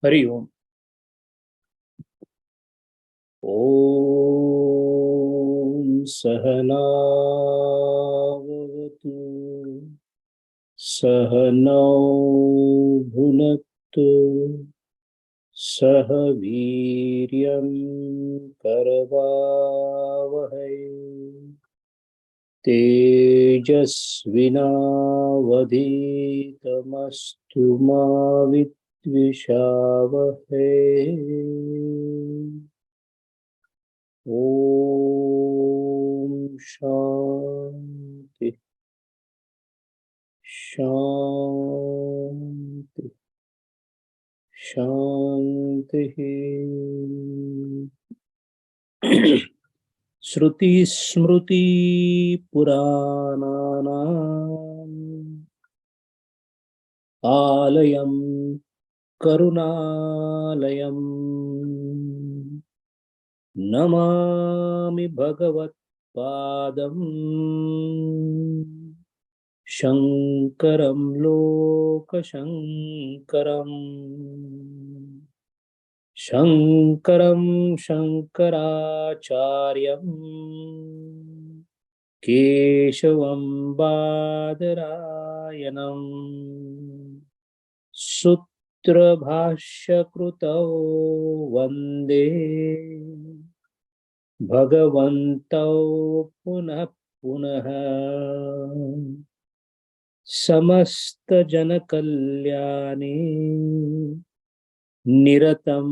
हरि ओम। ओम सहनावतु सहनौ भुनक्तु सह वीर्यं करवावहै तेजस्विनावधीतमस्तु मा विद्विषावहै। ओम शांति शांति शांति। श्रुति स्मृति पुराणानाम् आलयं करुणालयं नमामि भगवत्पादं शङ्करं लोकशङ्करम्। शङ्करं शङ्कराचार्यं केशवं बादरायणम् सूत्रभाष्यकृतौ वन्दे भगवन्तौ पुनः पुनः। समस्तजनकल्याणे निरतं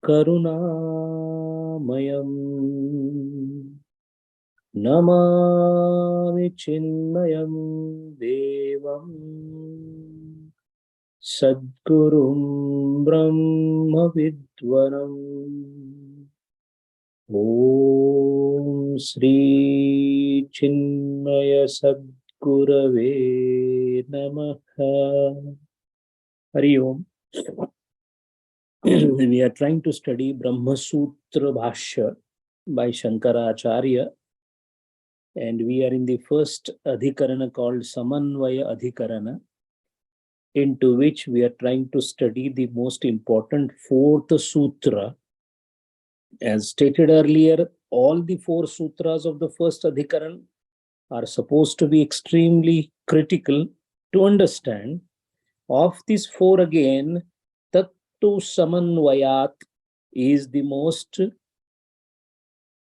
करुणामयम् नमामि चिन्मयं देवं सद्गुरुं ब्रह्मविद्वरम्। ॐ श्री चिन्मय सद्गुरवे नमः। हरि ओम। We are trying to study Brahma Sutra Bhashya by Shankaracharya, and we are in the first adhikarana called Samanvaya Adhikarana, into which we are trying to study the most important fourth sutra. As stated earlier, all the four sutras of the first adhikaran are supposed to be extremely critical to understand. Of these four again, Tattu Samanvayat is the most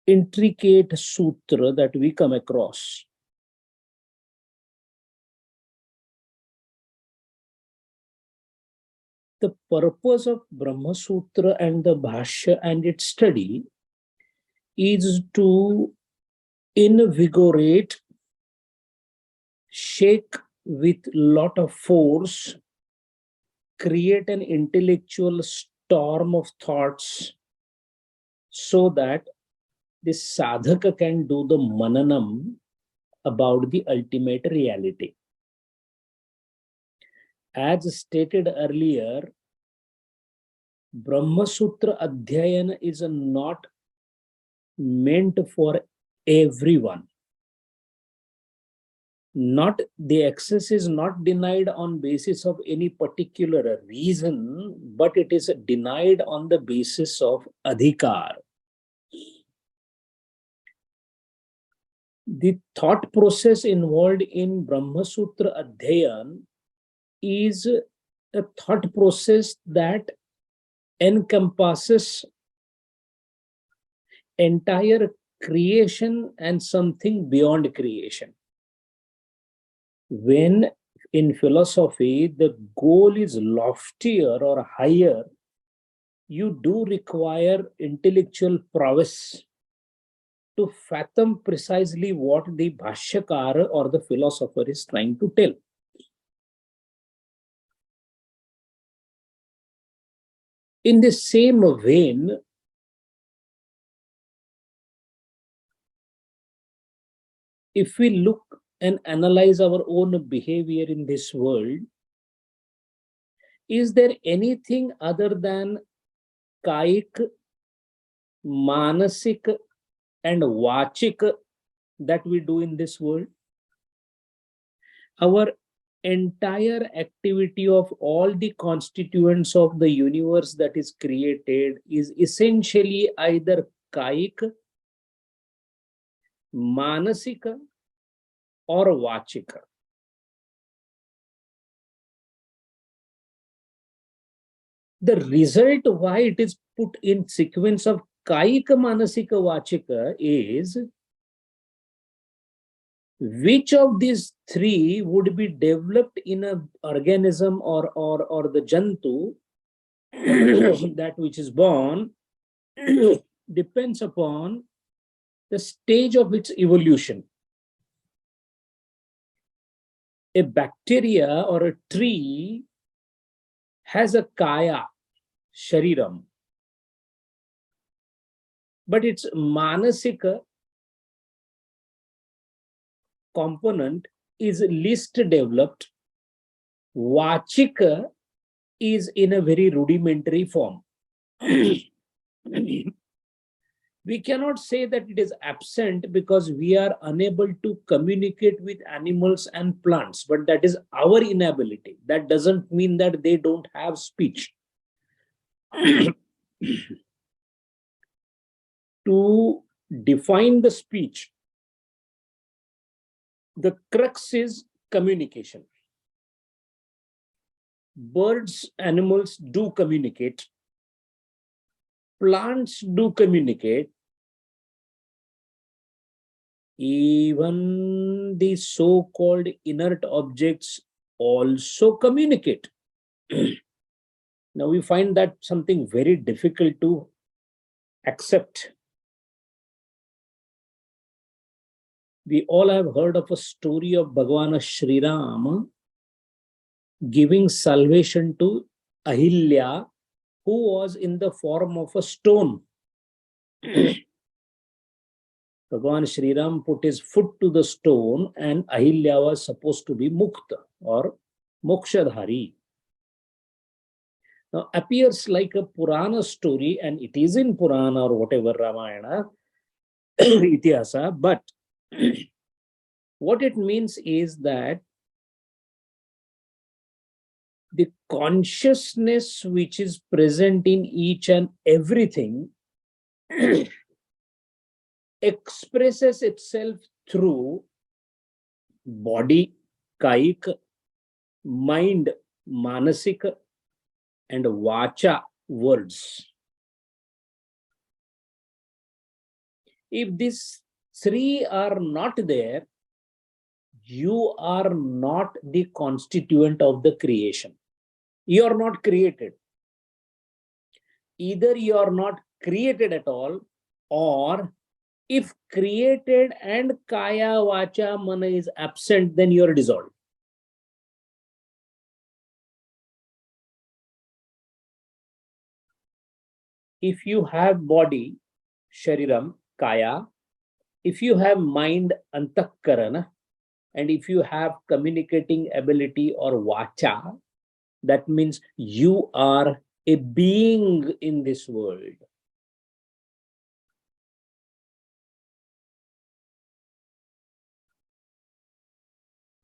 intricate sutra that we come across. The purpose of Brahma Sutra and the Bhashya and its study is to invigorate, shake with lot of force, create an intellectual storm of thoughts so that the sadhaka can do the mananam about the ultimate reality. As stated earlier, Brahma Sutra Adhyayana is not meant for everyone. Not the access is not denied on basis of any particular reason, but it is denied on the basis of adhikar. The thought process involved in Brahma Sutra Adhyayan is a thought process that encompasses entire creation and something beyond creation. When in philosophy the goal is loftier or higher, you do require intellectual prowess to fathom precisely what the Bhashyakara or the philosopher is trying to tell. In the same vein, if we look and analyze our own behavior in this world, is there anything other than kaik, manasik, and vachik that we do in this world? Our entire activity of all the constituents of the universe that is created is essentially either kaik, manasika, or vachika. The result why it is put in sequence of kaika, manasika, vachika is which of these three would be developed in an organism or the jantu that which is born depends upon the stage of its evolution. A bacteria or a tree has a kaya, shariram, but its manasika component is least developed. Vachika is in a very rudimentary form. We cannot say that it is absent because we are unable to communicate with animals and plants, but that is our inability. That doesn't mean that they don't have speech. To define the speech, the crux is communication. Birds, animals do communicate. Plants do communicate. Even the so-called inert objects also communicate. Now we find that something very difficult to accept. We all have heard of a story of Bhagwan Shri Ram giving salvation to Ahilya, who was in the form of a stone. Bhagwan Shri Ram put his foot to the stone and Ahilya was supposed to be mukta or mokshadhari. Now appears like a Purana story, and it is in Purana or whatever Ramayana, Itihasa, but what it means is that the consciousness which is present in each and everything expresses itself through body, kaik, mind, manasika, and vacha, words. If these three are not there, you are not the constituent of the creation. You are not created. Either you are not created at all, or if created and kaya, vacha, mana is absent, then you are dissolved. If you have body, shariram, kaya, if you have mind, antakarana, and if you have communicating ability or vacha, that means you are a being in this world.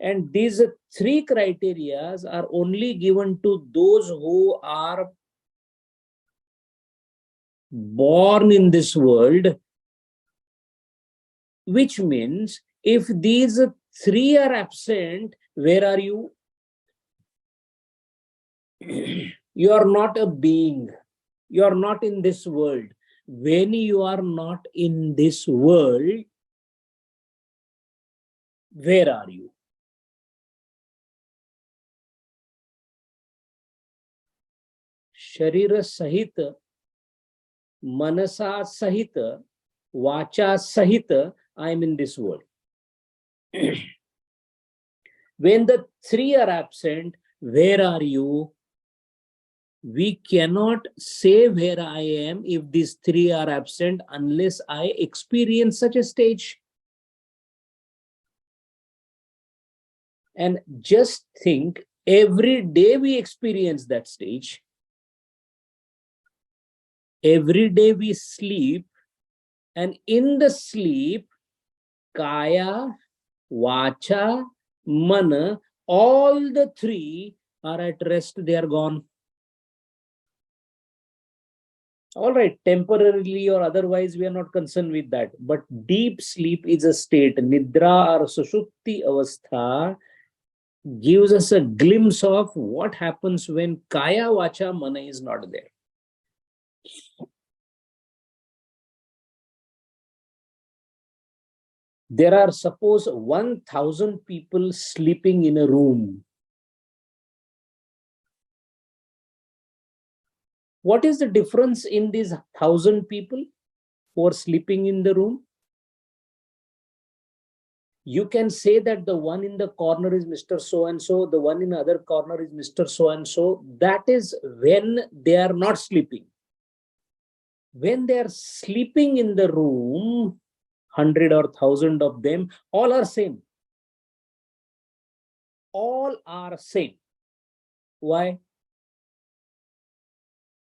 And these three criteria are only given to those who are born in this world, which means if these three are absent, where are you? You are not a being. You are not in this world. When you are not in this world, where are you? Sharira sahita, manasa sahita, vacha sahita, I am in this world. When the three are absent, where are you? We cannot say where I am if these three are absent unless I experience such a stage. And just think, every day we experience that stage. Every day we sleep, and in the sleep, kaya, vacha, mana, all the three are at rest, they are gone. All right, temporarily or otherwise, we are not concerned with that. But deep sleep is a state. Nidra or Sushupti Avastha gives us a glimpse of what happens when Kaya Vacha Mana is not there. There are, suppose, 1,000 people sleeping in a room. What is the difference in these 1,000 people who are sleeping in the room? You can say that the one in the corner is Mr. So-and-so, the one in the other corner is Mr. So-and-so. That is when they are not sleeping. When they are sleeping in the room, 100 or 1,000 of them, all are same. All are same. Why?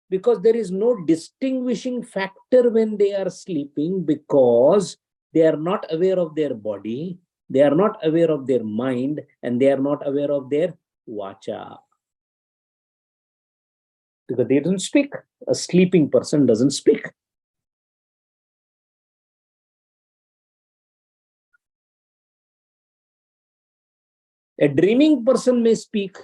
Because there is no distinguishing factor when they are sleeping, because they are not aware of their body, they are not aware of their mind, and they are not aware of their vacha. Because they don't speak. A sleeping person doesn't speak. A dreaming person may speak,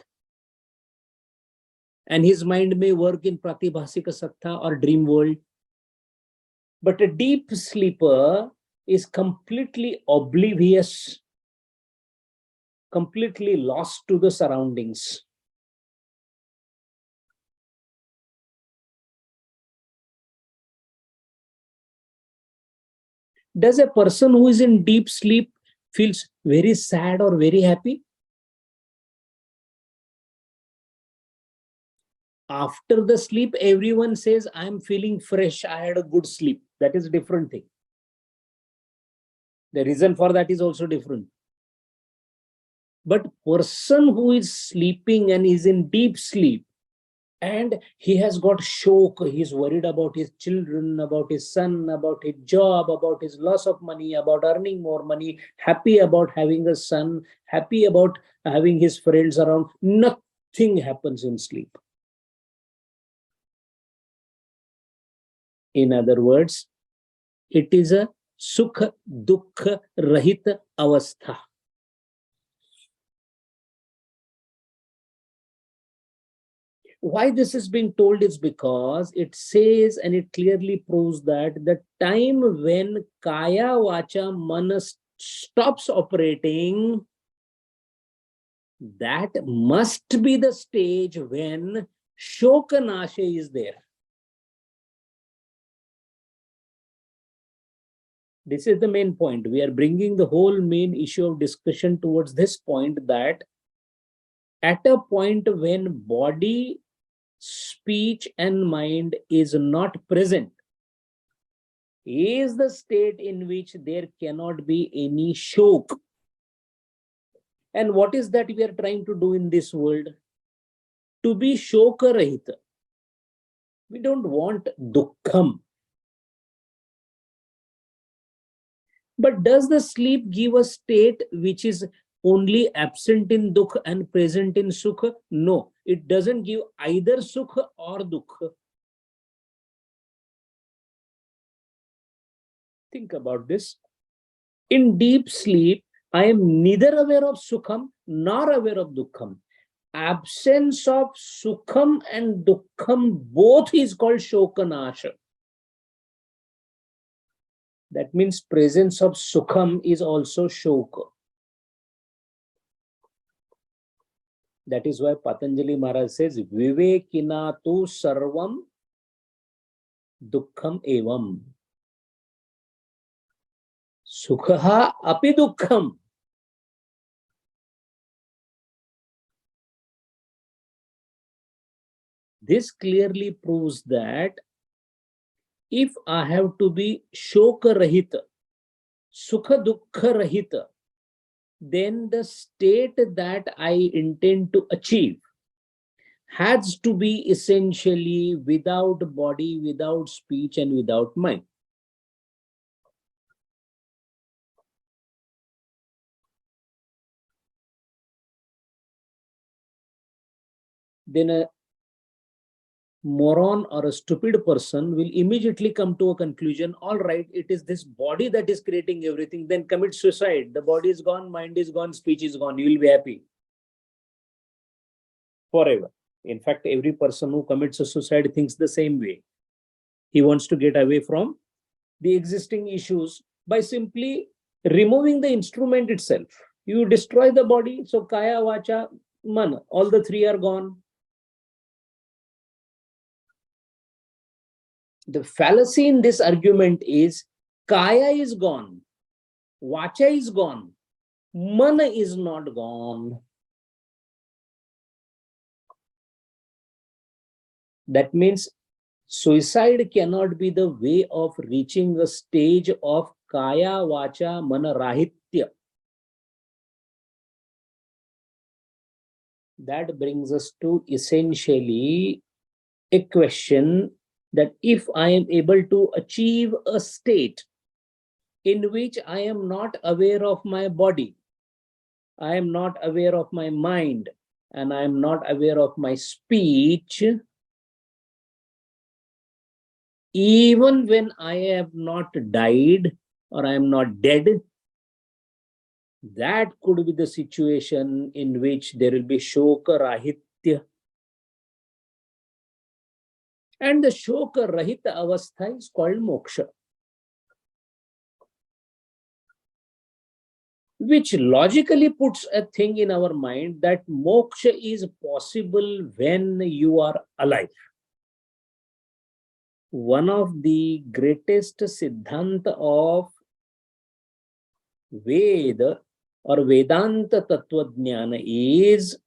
and his mind may work in pratibhasika sattha or dream world. But a deep sleeper is completely oblivious, completely lost to the surroundings. Does a person who is in deep sleep feels very sad or very happy? After the sleep, everyone says, I am feeling fresh, I had a good sleep. That is a different thing. The reason for that is also different. But person who is sleeping and is in deep sleep, and he has got shock, he's worried about his children, about his son, about his job, about his loss of money, about earning more money, happy about having a son, happy about having his friends around. Nothing happens in sleep. In other words, it is a sukha dukha rahit avastha. Why this is being told is because it says, and it clearly proves that the time when kaya vacha mana stops operating, that must be the stage when shokanasha is there. This is the main point. We are bringing the whole main issue of discussion towards this point, that at a point when body, speech, and mind is not present, is the state in which there cannot be any shok. And what is that we are trying to do in this world? To be shokarahita. We don't want dukkham. But does the sleep give a state which is only absent in dukha and present in sukha? No, it doesn't give either sukha or dukha. Think about this. In deep sleep, I am neither aware of sukham nor aware of dukkham. Absence of sukham and dukkham both is called shokanasha. That means presence of sukham is also shoka. That is why Patanjali Maharaj says, Vivekina tu sarvam dukkham evam. Sukha api dukkham. This clearly proves that if I have to be shoka rahita, sukha dukkha rahita, then the state that I intend to achieve has to be essentially without body, without speech, and without mind. then a moron or a stupid person will immediately come to a conclusion, all right, it is this body that is creating everything, then commit suicide. The body is gone, mind is gone, speech is gone, you will be happy forever. In fact, every person who commits a suicide thinks the same way. He wants to get away from the existing issues by simply removing the instrument itself. You destroy the body, so kaya, vacha, mana, all the three are gone. The fallacy in this argument is kaya is gone, vacha is gone, mana is not gone. That means suicide cannot be the way of reaching a stage of kaya, vacha, mana rahitya. That brings us to essentially a question that if I am able to achieve a state in which I am not aware of my body, I am not aware of my mind, and I am not aware of my speech, even when I have not died or I am not dead, that could be the situation in which there will be shoka rahitya. And the shoka rahita avastha is called moksha, which logically puts a thing in our mind that moksha is possible when you are alive. One of the greatest siddhanta of Veda or Vedanta Tattvajnana is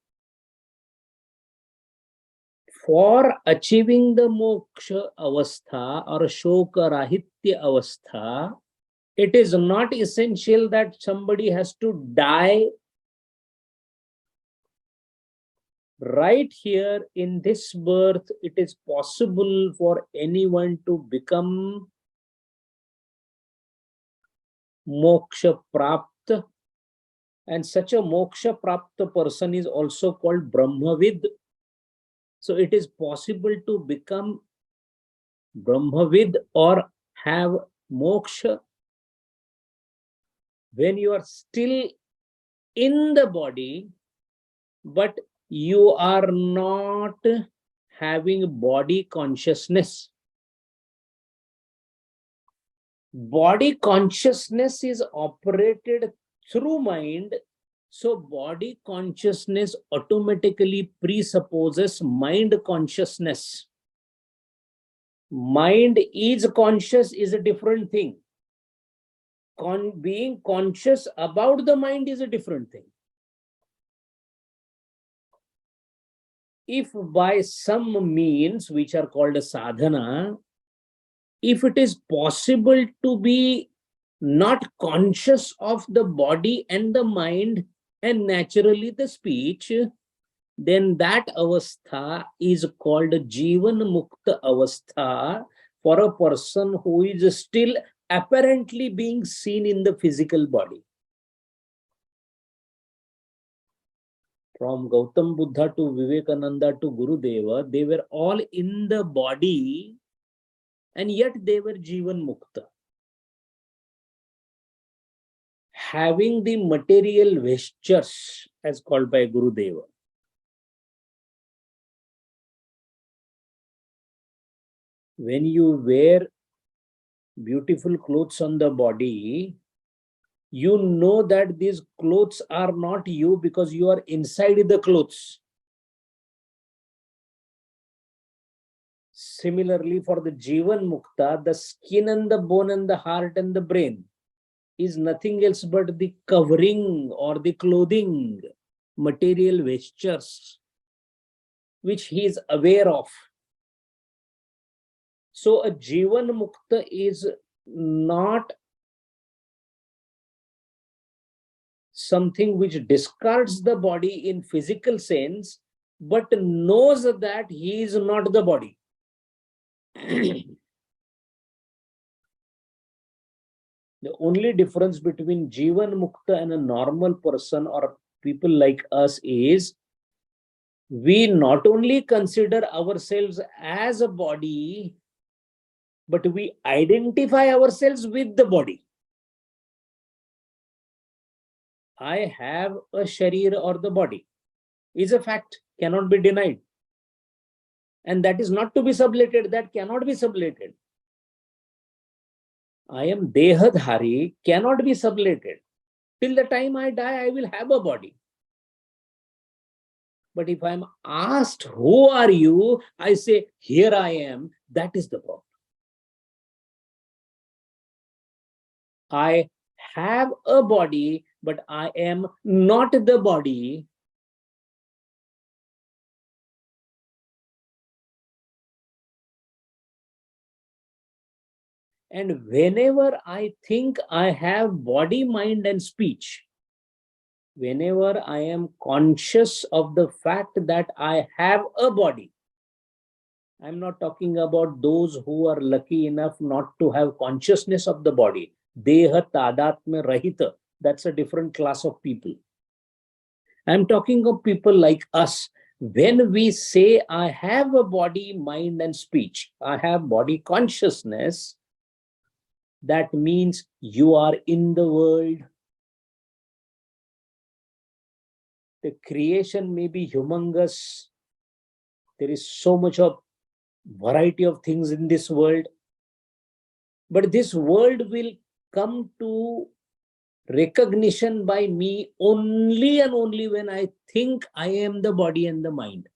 for achieving the moksha avastha or shoka rahitya avastha, it is not essential that somebody has to die right here in this birth. It is possible for anyone to become moksha prapta, and such a moksha prapta person is also called brahmavid. So it is possible to become brahmavid or have moksha when you are still in the body, but you are not having body consciousness. Body consciousness is operated through mind, so body consciousness automatically presupposes mind consciousness. Mind is conscious is a different thing. Being conscious about the mind is a different thing. If by some means, which are called a sadhana, if it is possible to be not conscious of the body and the mind and naturally the speech, then that avastha is called Jivan Mukta avastha for a person who is still apparently being seen in the physical body. From Gautam Buddha to Vivekananda to Gurudeva, they were all in the body and yet they were Jivan Mukta, having the material vestures as called by Gurudeva. When you wear beautiful clothes on the body, you know that these clothes are not you because you are inside the clothes. Similarly, for the Jivan Mukta, the skin and the bone and the heart and the brain is nothing else but the covering or the clothing, material vestures, which he is aware of. So a Jivan Mukta is not something which discards the body in physical sense, but knows that he is not the body. The only difference between Jivan Mukta and a normal person or people like us is We not only consider ourselves as a body, but we identify ourselves with the body. I have a sharir, or the body is a fact, cannot be denied. And that is not to be sublated, that cannot be sublated. I am dehadhari, cannot be sublated. Till the time I die, I will have a body. But if I'm asked, who are you? I say, here I am. That is the problem. I have a body, but I am not the body. And whenever I think I have body, mind, and speech, whenever I am conscious of the fact that I have a body, I'm not talking about those who are lucky enough not to have consciousness of the body. Deha tadatma rahita. That's a different class of people. I'm talking of people like us. When we say, I have a body, mind, and speech, I have body consciousness, that means you are in the world. The creation may be humongous. There is so much of variety of things in this world. But this world will come to recognition by me only and only when I think I am the body and the mind.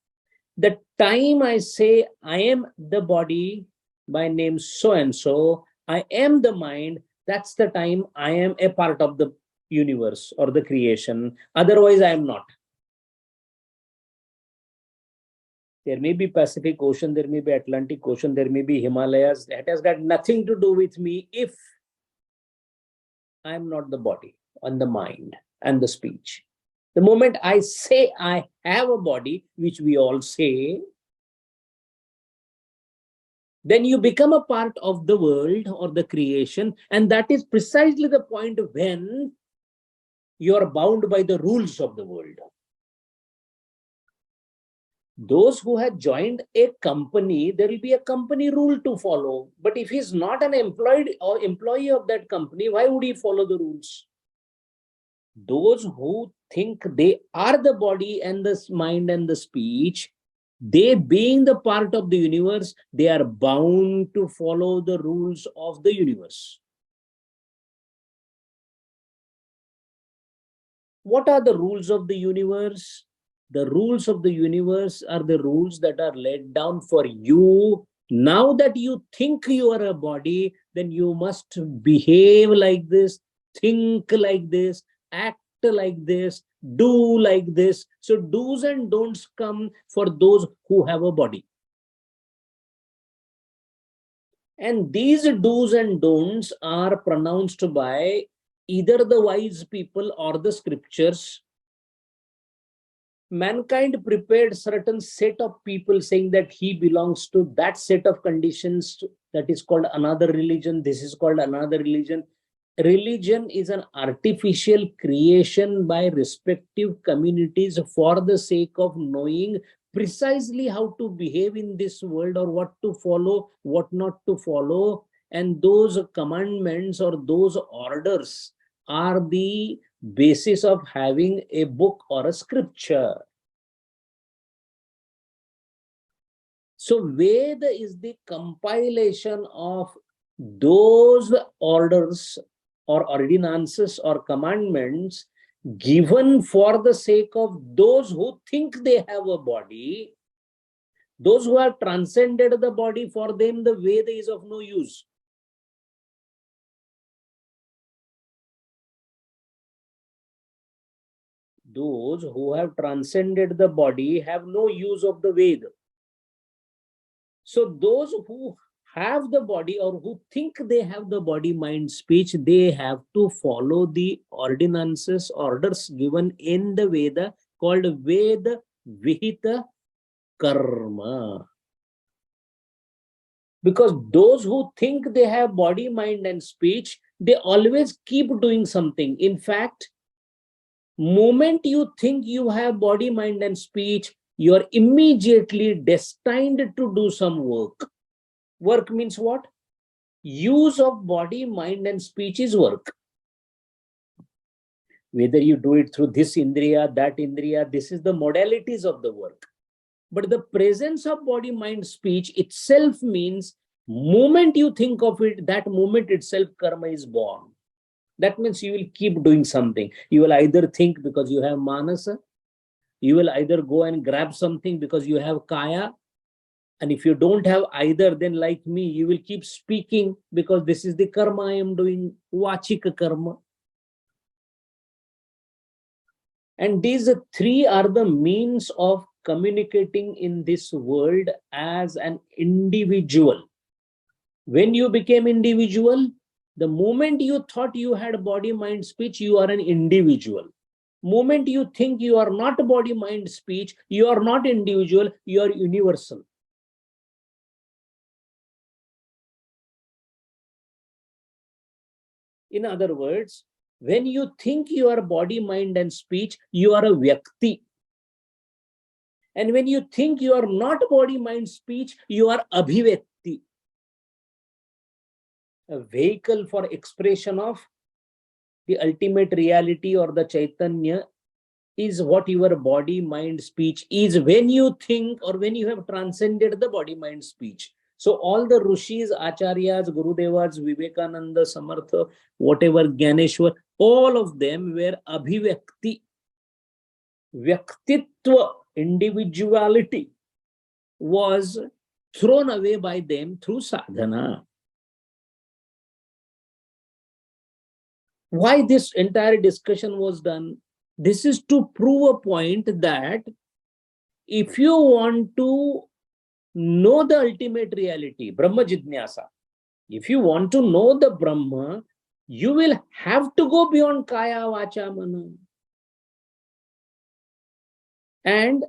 The time I say I am the body by name so and so, I am the mind, that's the time I am a part of the universe or the creation. Otherwise, I am not. There may be Pacific Ocean, there may be Atlantic Ocean, there may be Himalayas. That has got nothing to do with me if I am not the body and the mind and the speech. The moment I say I have a body, which we all say, then you become a part of the world or the creation. And that is precisely the point when you are bound by the rules of the world. Those who have joined a company, there will be a company rule to follow. But if he's not an employee or employee of that company, why would he follow the rules? Those who think they are the body and the mind and the speech, they being the part of the universe, they are bound to follow the rules of the universe. What are the rules of the universe? The rules of the universe are the rules that are laid down for you. Now that you think you are a body, then you must behave like this, think like this, act like this, do like this. So do's and don'ts come for those who have a body. And these do's and don'ts are pronounced by either the wise people or the scriptures. Mankind prepared certain set of people saying that he belongs to that set of conditions. That is called another religion. This is called another religion. Religion is an artificial creation by respective communities for the sake of knowing precisely how to behave in this world, or what to follow, what not to follow. And those commandments or those orders are the basis of having a book or a scripture. So Veda is the compilation of those orders or ordinances or commandments given for the sake of those who think they have a body. Those who have transcended the body, for them the Veda is of no use. Those who have transcended the body have no use of the Veda. So those who have the body or who think they have the body, mind, speech, they have to follow the ordinances, orders given in the Veda, called Veda Vihita Karma. Because those who think they have body, mind, and speech, they always keep doing something. In fact, moment you think you have body, mind, and speech, you are immediately destined to do some work. Work means what? Use of body, mind, and speech is work. Whether you do it through this indriya, that indriya, this is the modalities of the work. But the presence of body, mind, speech itself means moment you think of it, that moment itself karma is born. That means you will keep doing something. You will either think because you have manasa, you will either go and grab something because you have kaya, and if you don't have either, then like me, you will keep speaking because this is the karma I am doing, vachika karma. And these three are the means of communicating in this world as an individual. When you became individual, the moment you thought you had body, mind, speech, you are an individual. Moment you think you are not body, mind, speech, you are not individual, you are universal. In other words, when you think you are body, mind, and speech, you are a vyakti. And when you think you are not body, mind, speech, you are abhivyakti. A vehicle for expression of the ultimate reality or the Chaitanya is what your body, mind, speech is when you think or when you have transcended the body, mind, speech. So all the Rishis, Acharyas, Gurudevas, Vivekananda, Samartha, whatever, Gyaneshwar, all of them were abhivyakti. Vyaktitva, individuality, was thrown away by them through sadhana. Why this entire discussion was done? This is to prove a point that if you want to know the ultimate reality, Brahma Jidnyasa, if you want to know the Brahma, you will have to go beyond Kaya, Vacha, Mana. And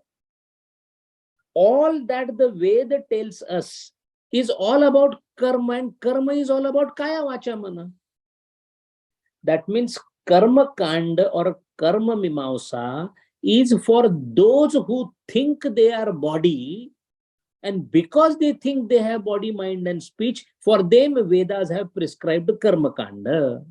all that the Veda tells us is all about karma, and karma is all about Kaya, Vacha, Mana. That means karma kanda or karma mimamsa is for those who think they are body, and because they think they have body, mind, and speech, for them Vedas have prescribed karma kanda.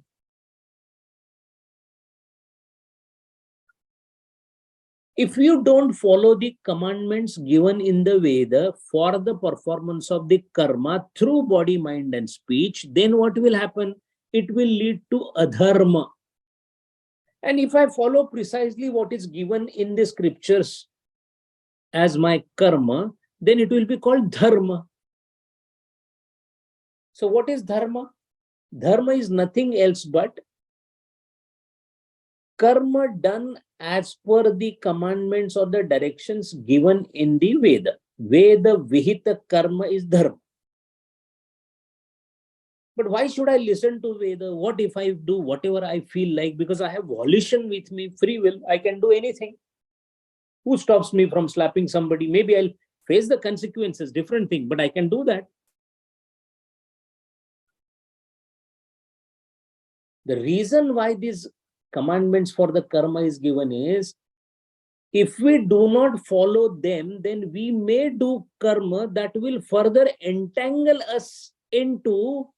If you don't follow the commandments given in the Veda for the performance of the karma through body, mind, and speech, then what will happen? It will lead to adharma. And if I follow precisely what is given in the scriptures as my karma, then it will be called dharma. So what is dharma? Dharma is nothing else but karma done as per the commandments or the directions given in the Veda. Veda vihita karma is dharma. But why should I listen to Veda? What if I do whatever I feel like? Because I have volition with me, free will, I can do anything. Who stops me from slapping somebody? Maybe I'll face the consequences, different thing, but I can do that. The reason why these commandments for the karma is given is, if we do not follow them, then we may do karma that will further entangle us into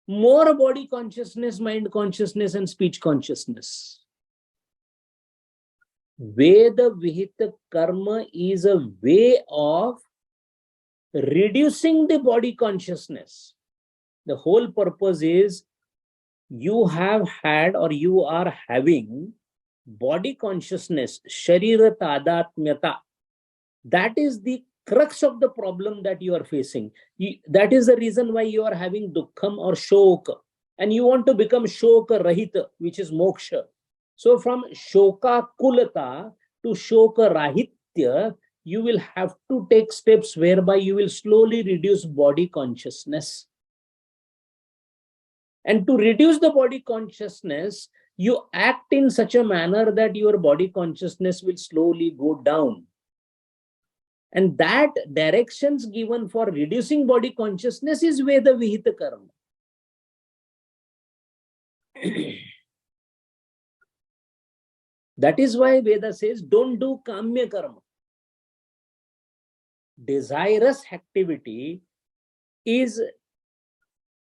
more body consciousness, mind consciousness, and speech consciousness. Veda Vihita karma is a way of reducing the body consciousness. The whole purpose is you have had or you are having body consciousness, sharira tadatmyata. That is the crux of the problem that you are facing. That is the reason why you are having dukkham or shoka, and you want to become shoka rahita, which is moksha. So from shoka kulata to shoka rahitya, you will have to take steps whereby you will slowly reduce body consciousness. And to reduce the body consciousness, you act in such a manner that your body consciousness will slowly go down. And that directions given for reducing body consciousness is Veda Vihita Karma. That is why Veda says, don't do Kamya Karma. desirous activity is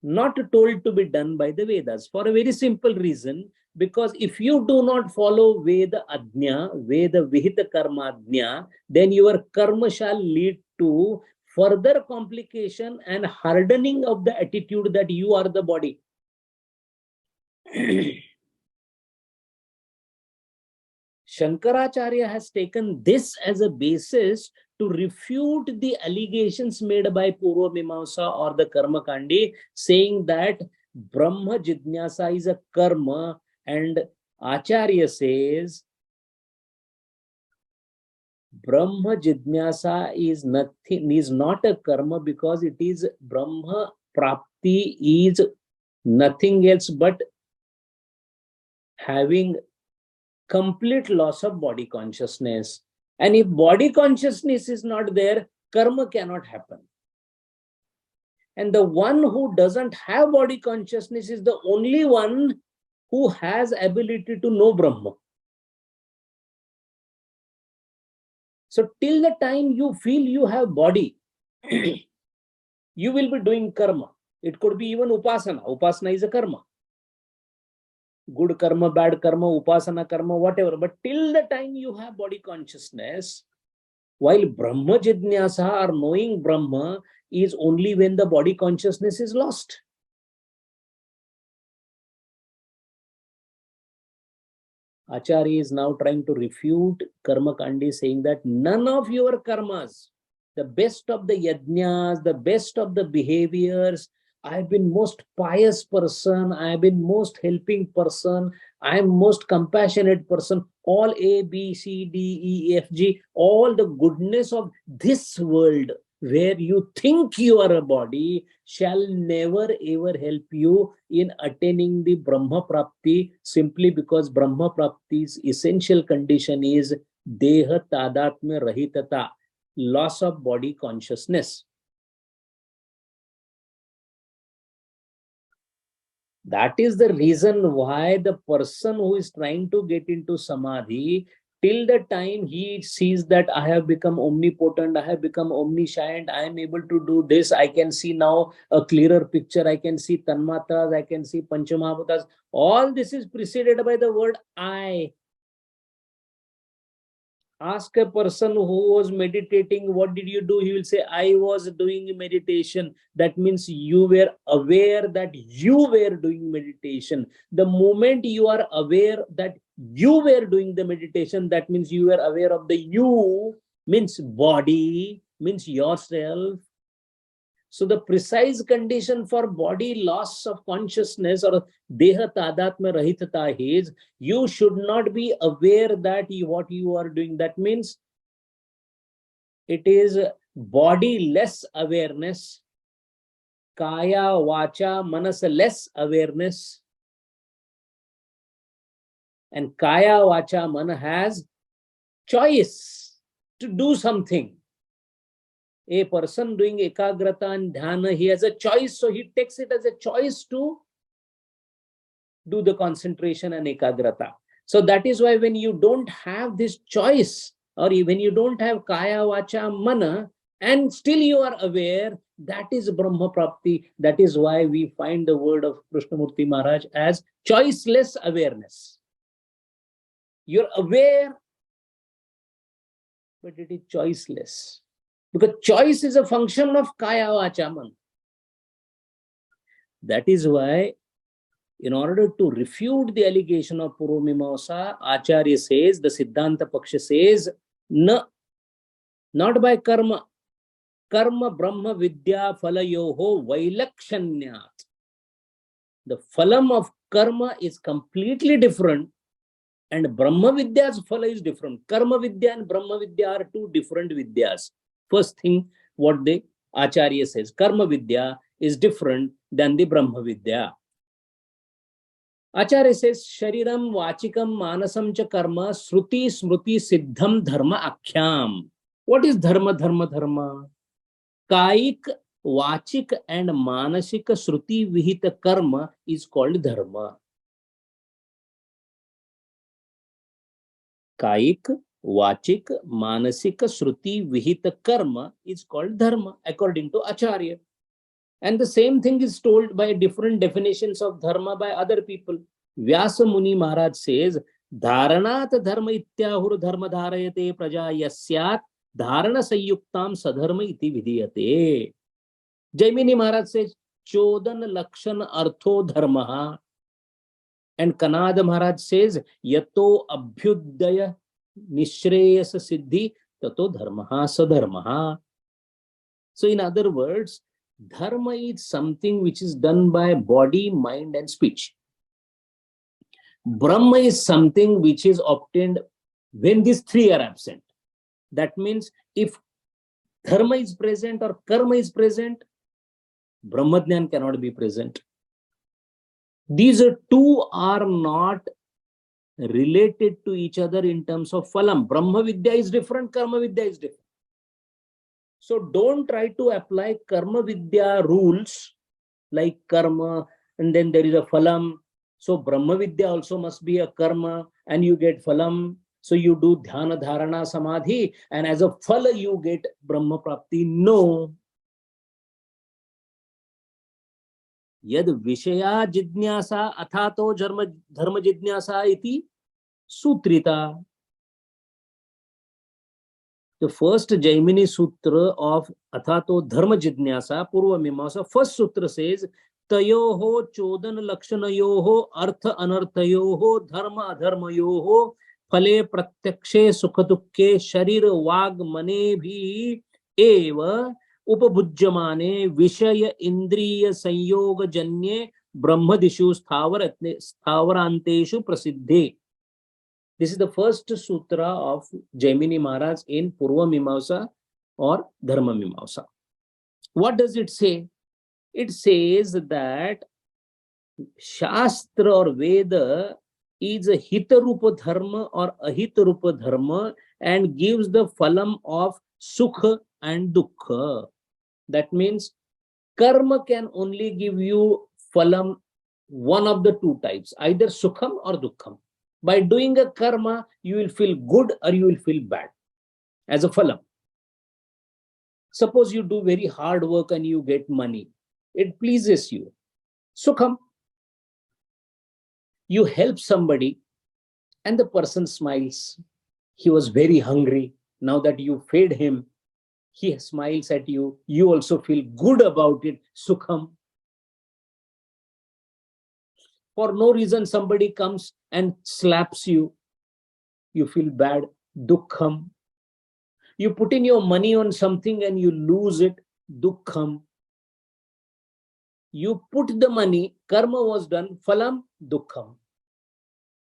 not told to be done by the Vedas for a very simple reason. Because if you do not follow Veda Ajna, Veda Vihita Karma Ajna, then your karma shall lead to further complication and hardening of the attitude that you are the body. Shankaracharya has taken this as a basis to refute the allegations made by Purva Mimamsa or the Karma Kandi, saying that Brahma Jidnyasa is a karma, and Acharya says Brahma Jidnyasa is nothing, is not a karma, because it is Brahma Prapti is nothing else but having complete loss of body consciousness. And if body consciousness is not there, karma cannot happen. And the one who doesn't have body consciousness is the only one who has ability to know Brahma. So till the time you feel you have body, you will be doing karma. It could be even upasana. Upasana is a karma. Good karma, bad karma, upasana karma, whatever. But till the time you have body consciousness, while Brahma Jidnyasa or knowing Brahma is only when the body consciousness is lost. Acharya is now trying to refute Karma Kandi, saying that none of your karmas, the best of the yajnas, the best of the behaviors, I have been most pious person, I have been most helping person, I am most compassionate person, all A, B, C, D, E, F, G, all the goodness of this world where you think you are a body shall never ever help you in attaining the Brahma Prapti, simply because Brahma Prapti's essential condition is Deha Tadatmya Rahitata, loss of body consciousness. That is the reason why the person who is trying to get into Samadhi, till the time he sees that I have become omnipotent, I have become omniscient, I am able to do this, I can see now a clearer picture, I can see Tanmatras, I can see Panchamahabutas, all this is preceded by the word I. Ask a person who was meditating, what did you do? He will say, I was doing meditation. That means you were aware that you were doing meditation. The moment you are aware that you were doing the meditation, that means you were aware of the you, means body, means yourself. So the precise condition for body loss of consciousness or deha tadatma rahitata is you should not be aware that what you are doing. That means it is body less awareness, kaya, vacha, manas less awareness, and kaya, vacha, mana has choice to do something. A person doing ekagrata and dhyana, he has a choice, so he takes it as a choice to do the concentration and ekagrata. So that is why when you don't have this choice, or when you don't have kaya, vacha, mana, and still you are aware, that is Brahma Prapti. That is why we find the word of Krishnamurti Maharaj as choiceless awareness. You're aware, but it is choiceless. Because choice is a function of kaya, vacha, mana. That is why, in order to refute the allegation of Purva Mimamsa, Acharya says, the Siddhanta Paksha says, not by karma. Karma Brahma Vidya Falayoho Vailakshanyat. The phalam of karma is completely different, and Brahma Vidya's phala is different. Karma Vidya and Brahma Vidya are two different Vidyas. First thing, what the Acharya says, Karma Vidya is different than the Brahma Vidya. Acharya says, Shariram Vachikam Manasam cha Karma Sruti Smruti Siddham Dharma Akhyam. What is Dharma, Dharma, Dharma? Kaik, Vachik and Manasika Sruti Vihita Karma is called Dharma. Kaik, Vachik, Manasik, Shruti, Vihita Karma is called Dharma according to Acharya. And the same thing is told by different definitions of Dharma by other people. Vyasa Muni Maharaj says, Dharanat Dharma ityahur Dharma dharayate praja yasyat Dharana Sayuktam Sadharma iti vidiyate. Jaimini Maharaj says, Chodan Lakshan Artho Dharmaha. And Kanada Maharaj says, Yato Abhyudaya Nishreyasa Siddhi Tato Dharmaha Sadharmaha. So, in other words, Dharma is something which is done by body, mind, and speech. Brahma is something which is obtained when these three are absent. That means if Dharma is present or Karma is present, Brahmadhyan cannot be present. These two are not related to each other in terms of phalam. Brahma Vidya is different, Karma Vidya is different. So don't try to apply Karma Vidya rules like karma and then there is a phalam. So Brahma Vidya also must be a karma and you get phalam. So you do dhyana, dharana, samadhi and as a phala you get Brahma Prapti. No. Yad Vishaya Jidnyasa Athato Dharma Jidnyasa iti Sutrita. The first Jaimini Sutra of Athato Dharma Jidnyasa, Purva Mimamsa, first Sutra says, Tayoho Chodan Lakshanayoho Artha Anarthayoho Dharma Adharmayoho Phale Pratyakshe Sukhadukke Sharir Vag Mane Bhi Eva Upabhujyamane Vishaya Indriya Sanyoga Janye Brahmadishu Sthavaranteshu Prasiddhe. This is the first sutra of Jaimini Maharaj in Purva Mimamsa or Dharma Mimamsa. What does it say? It says that Shastra or Veda is a Hitarupa Dharma or Ahitarupa Dharma and gives the phalam of Sukha and Dukkha. That means Karma can only give you phalam one of the two types, either Sukham or Dukkham. By doing a karma, you will feel good or you will feel bad as a phalam. Suppose you do very hard work and you get money. It pleases you. Sukham. You help somebody and the person smiles. He was very hungry. Now that you fed him, he smiles at you. You also feel good about it. Sukham. For no reason, somebody comes and slaps you. You feel bad. Dukkham. You put in your money on something and you lose it. Dukkham. You put the money, karma was done, phalam, dukkham.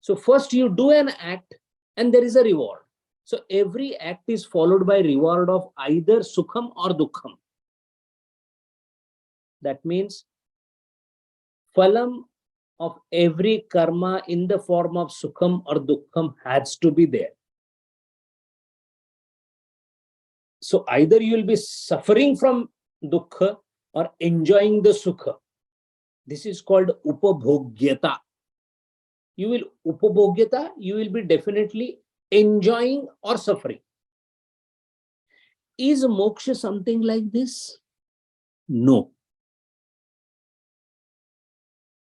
So first you do an act and there is a reward. So every act is followed by reward of either sukham or dukkham. That means phalam of every karma in the form of sukham or dukkham has to be there. So either you will be suffering from dukkha or enjoying the sukha. This is called upabhogyata. You will be definitely enjoying or suffering. Is moksha something like this? No.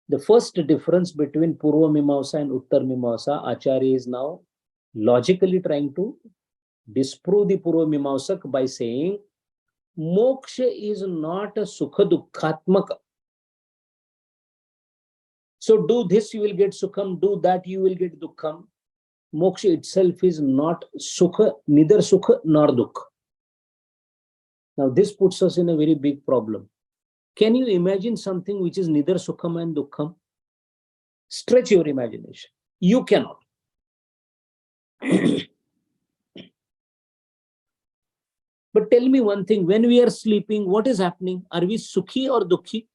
The first difference between Purva Mimamsa and Uttar Mimamsa, Acharya is now logically trying to disprove the Purva Mimamsak by saying moksha is not a sukha dukkhatmaka. So do this, you will get sukham, do that, you will get dukkham. Moksha itself is not sukha, neither sukha nor dukkha. Now this puts us in a very big problem. Can you imagine something which is neither sukham and dukkham? Stretch your imagination. You cannot. But tell me one thing, when we are sleeping, what is happening? Are we sukhi or dukhi?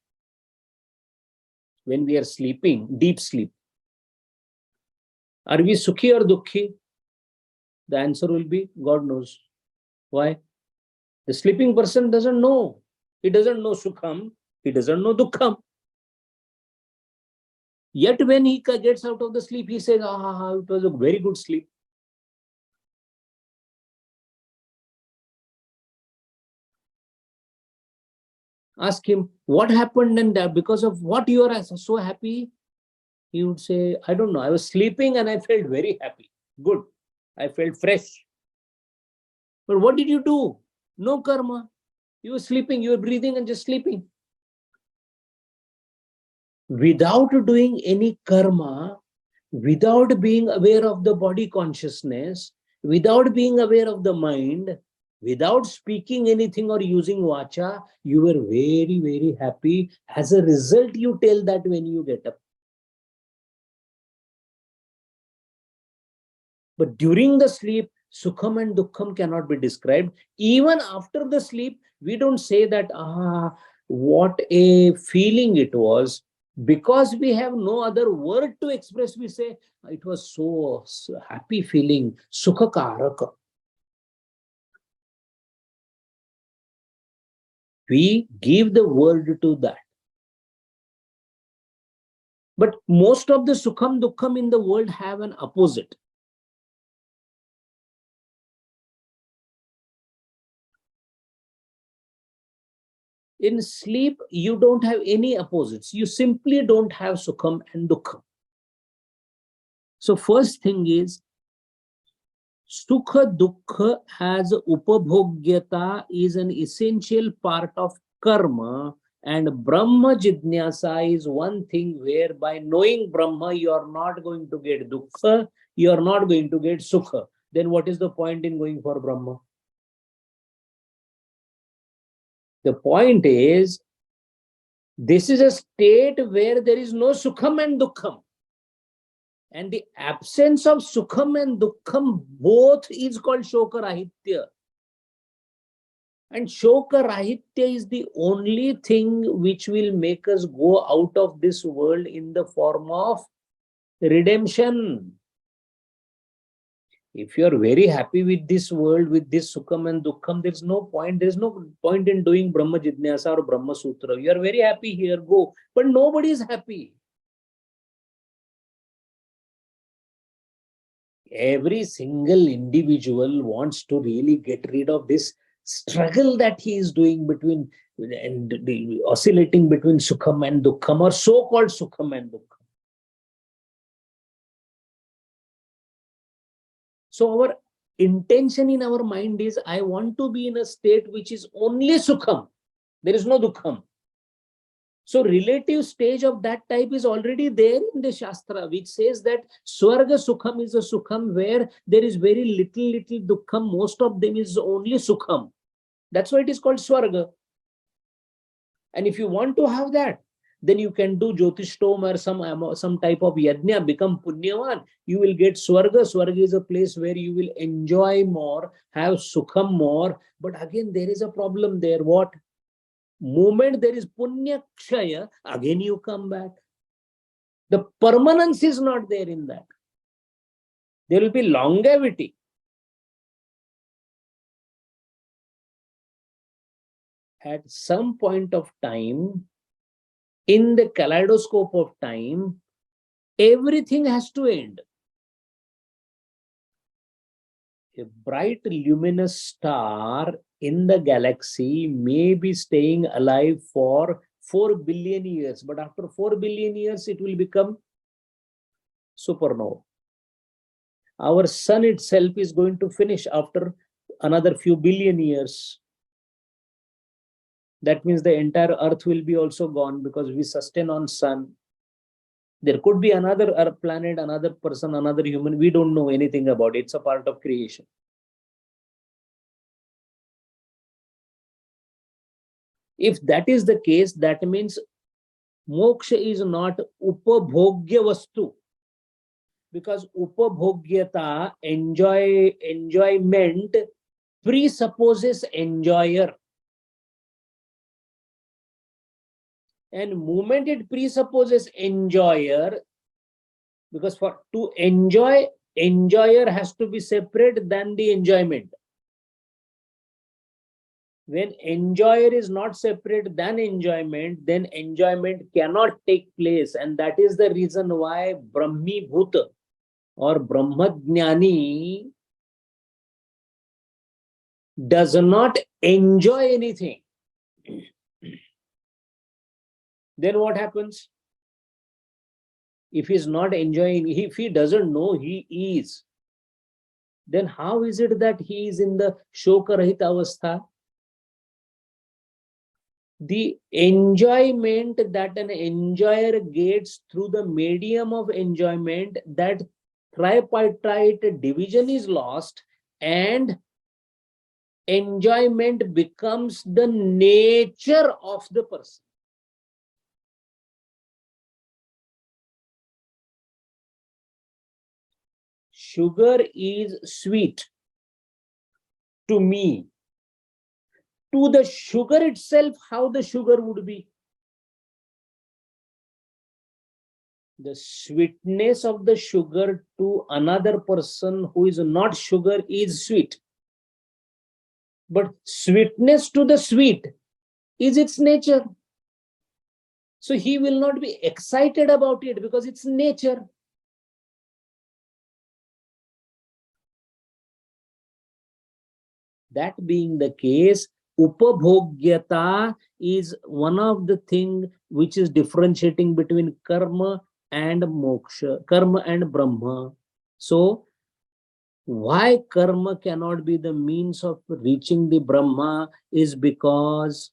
When we are sleeping, deep sleep, are we sukhi or dukhi? The answer will be, God knows. Why? The sleeping person doesn't know. He doesn't know sukham. He doesn't know dukkham. Yet when he gets out of the sleep, he says, it was a very good sleep. Ask him, what happened and because of what you are so happy? He would say, I don't know. I was sleeping and I felt very happy. Good. I felt fresh. But what did you do? No karma. You were sleeping, you were breathing and just sleeping. Without doing any karma, without being aware of the body consciousness, without being aware of the mind, without speaking anything or using vacha, you were very, very happy. As a result, you tell that when you get up. But during the sleep, sukham and dukkham cannot be described. Even after the sleep, we don't say that, what a feeling it was. Because we have no other word to express, we say, it was so happy feeling, sukha karaka. We give the word to that. But most of the sukham, dukkham in the world have an opposite. In sleep, you don't have any opposites. You simply don't have sukham and dukkham. So first thing is, sukha dukkha as upabhogyata is an essential part of karma, and Brahma Jidnyasa is one thing where by knowing Brahma, you are not going to get dukkha, you are not going to get sukha. Then what is the point in going for Brahma? The point is, this is a state where there is no sukham and dukkham. And the absence of sukham and dukkham both is called shokarahitya. And shokarahitya is the only thing which will make us go out of this world in the form of redemption. If you are very happy with this world, with this sukham and dukkham, there is no point. There is no point in doing Brahma Jidnyasa or Brahma Sutra. You are very happy here, go. But nobody is happy. Every single individual wants to really get rid of this struggle that he is doing between and oscillating between sukham and dukkham, or so-called sukham and dukkham. So our intention in our mind is, I want to be in a state which is only sukham. There is no dukkham. So relative stage of that type is already there in the Shastra, which says that Swarga Sukham is a Sukham where there is very little Dukkham. Most of them is only Sukham. That's why it is called Swarga. And if you want to have that, then you can do Jyotishtom or some type of Yajna, become Punyavan. You will get Swarga. Swarga is a place where you will enjoy more, have Sukham more. But again, there is a problem there. What? Moment there is punya kshaya, again you come back. The permanence is not there in that. There will be longevity. At some point of time, in the kaleidoscope of time, everything has to end. A bright luminous star in the galaxy may be staying alive for 4 billion years, but after 4 billion years, it will become supernova. Our sun itself is going to finish after another few billion years. That means the entire earth will be also gone, because we sustain on sun. There could be another earth planet, another person, another human. We don't know anything about it. It's a part of creation. If that is the case, that means moksha is not upabhogya vastu. Because upabhogyata, enjoyment, presupposes enjoyer. And moment it presupposes enjoyer, because for to enjoy, enjoyer has to be separate than the enjoyment. When enjoyer is not separate than enjoyment, then enjoyment cannot take place. And that is the reason why Brahmi Bhuta or Brahmajnani does not enjoy anything. Then what happens? If he's not enjoying, if he doesn't know he is, then how is it that he is in the shokarahita avastha? The enjoyment that an enjoyer gets through the medium of enjoyment, that tripartite division is lost, and enjoyment becomes the nature of the person. Sugar is sweet to me. To the sugar itself, how the sugar would be? The sweetness of the sugar to another person who is not sugar is sweet. But sweetness to the sweet is its nature. So he will not be excited about it because it's nature. That being the case, upabhogyata is one of the things which is differentiating between karma and moksha, karma and Brahma. So why karma cannot be the means of reaching the Brahma is because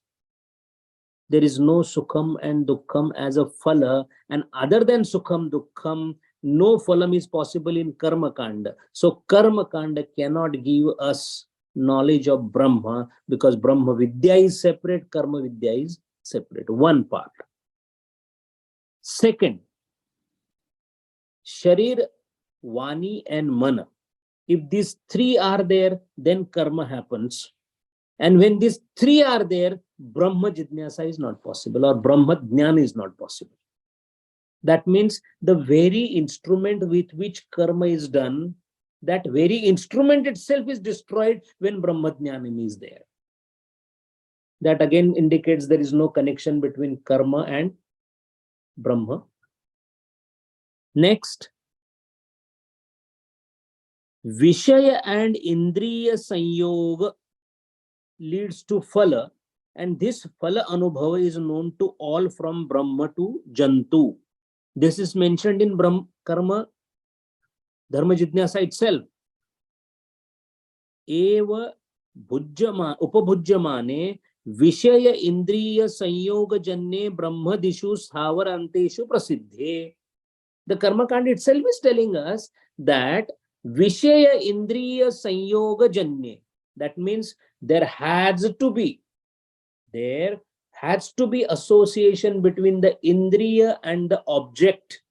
there is no sukham and dukkham as a phala, and other than sukham dukkham, no phalam is possible in karma kanda. So karma kanda cannot give us knowledge of Brahma, because Brahma vidya is separate, karma vidya is separate. One part. Second, sharir, vani and mana. If these three are there, then karma happens. And when these three are there, Brahma Jidnyasa is not possible, or Brahma Jnana is not possible. That means the very instrument with which karma is done, that very instrument itself is destroyed when Brahma Jnana is there. That again indicates there is no connection between karma and Brahma. Next, Vishaya and Indriya Sanyoga leads to phala, and this phala anubhava is known to all from Brahma to Jantu. This is mentioned in Brahma Karma Dharma Jidnyasa itself. Eva upabhujyamane Vishaya Indriya Sanyoga Janne Brahmadishu Sthavaranteshu Prasiddhe. The Karma Kand itself is telling us that Vishaya Indriya Sanyoga Janne. That means there has to be association between the Indriya and the object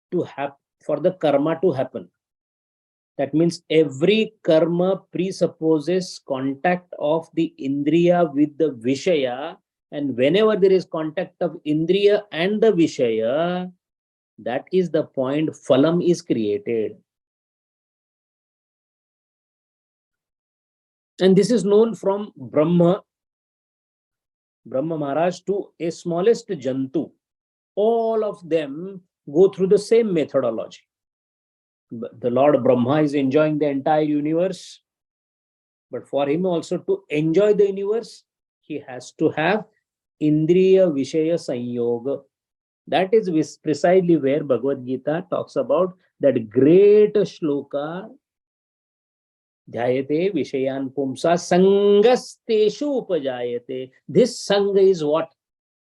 to have for the karma to happen. That means every karma presupposes contact of the Indriya with the Vishaya, and whenever there is contact of Indriya and the Vishaya, that is the point phalam is created. And this is known from Brahma Maharaj to a smallest Jantu. All of them go through the same methodology. The Lord Brahma is enjoying the entire universe, but for him also to enjoy the universe, he has to have Indriya Vishaya Sanyoga. That is precisely where Bhagavad Gita talks about that great shloka, Dhyayate Vishayan Pumsa Sangasteshu Upajayate. This Sangha is what?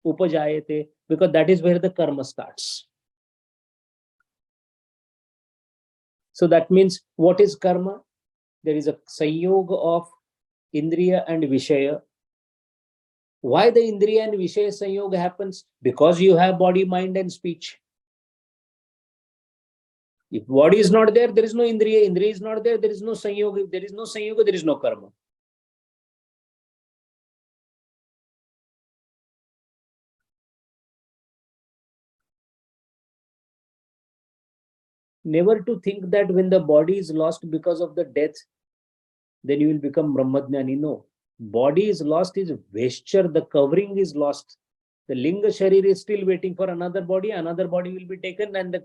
Upajayate, because that is where the karma starts. So that means what is karma? There is a sanyoga of Indriya and Vishaya. Why the Indriya and Vishaya sanyoga happens? Because you have body, mind and speech. If body is not there, there is no Indriya. Indriya is not there, there is no sanyoga. If there is no sanyoga, there is no karma. Never to think that when the body is lost because of the death, then you will become Brahmajnani. No. Body is lost is vesture, the covering is lost. The Linga Sharir is still waiting for another body will be taken, and the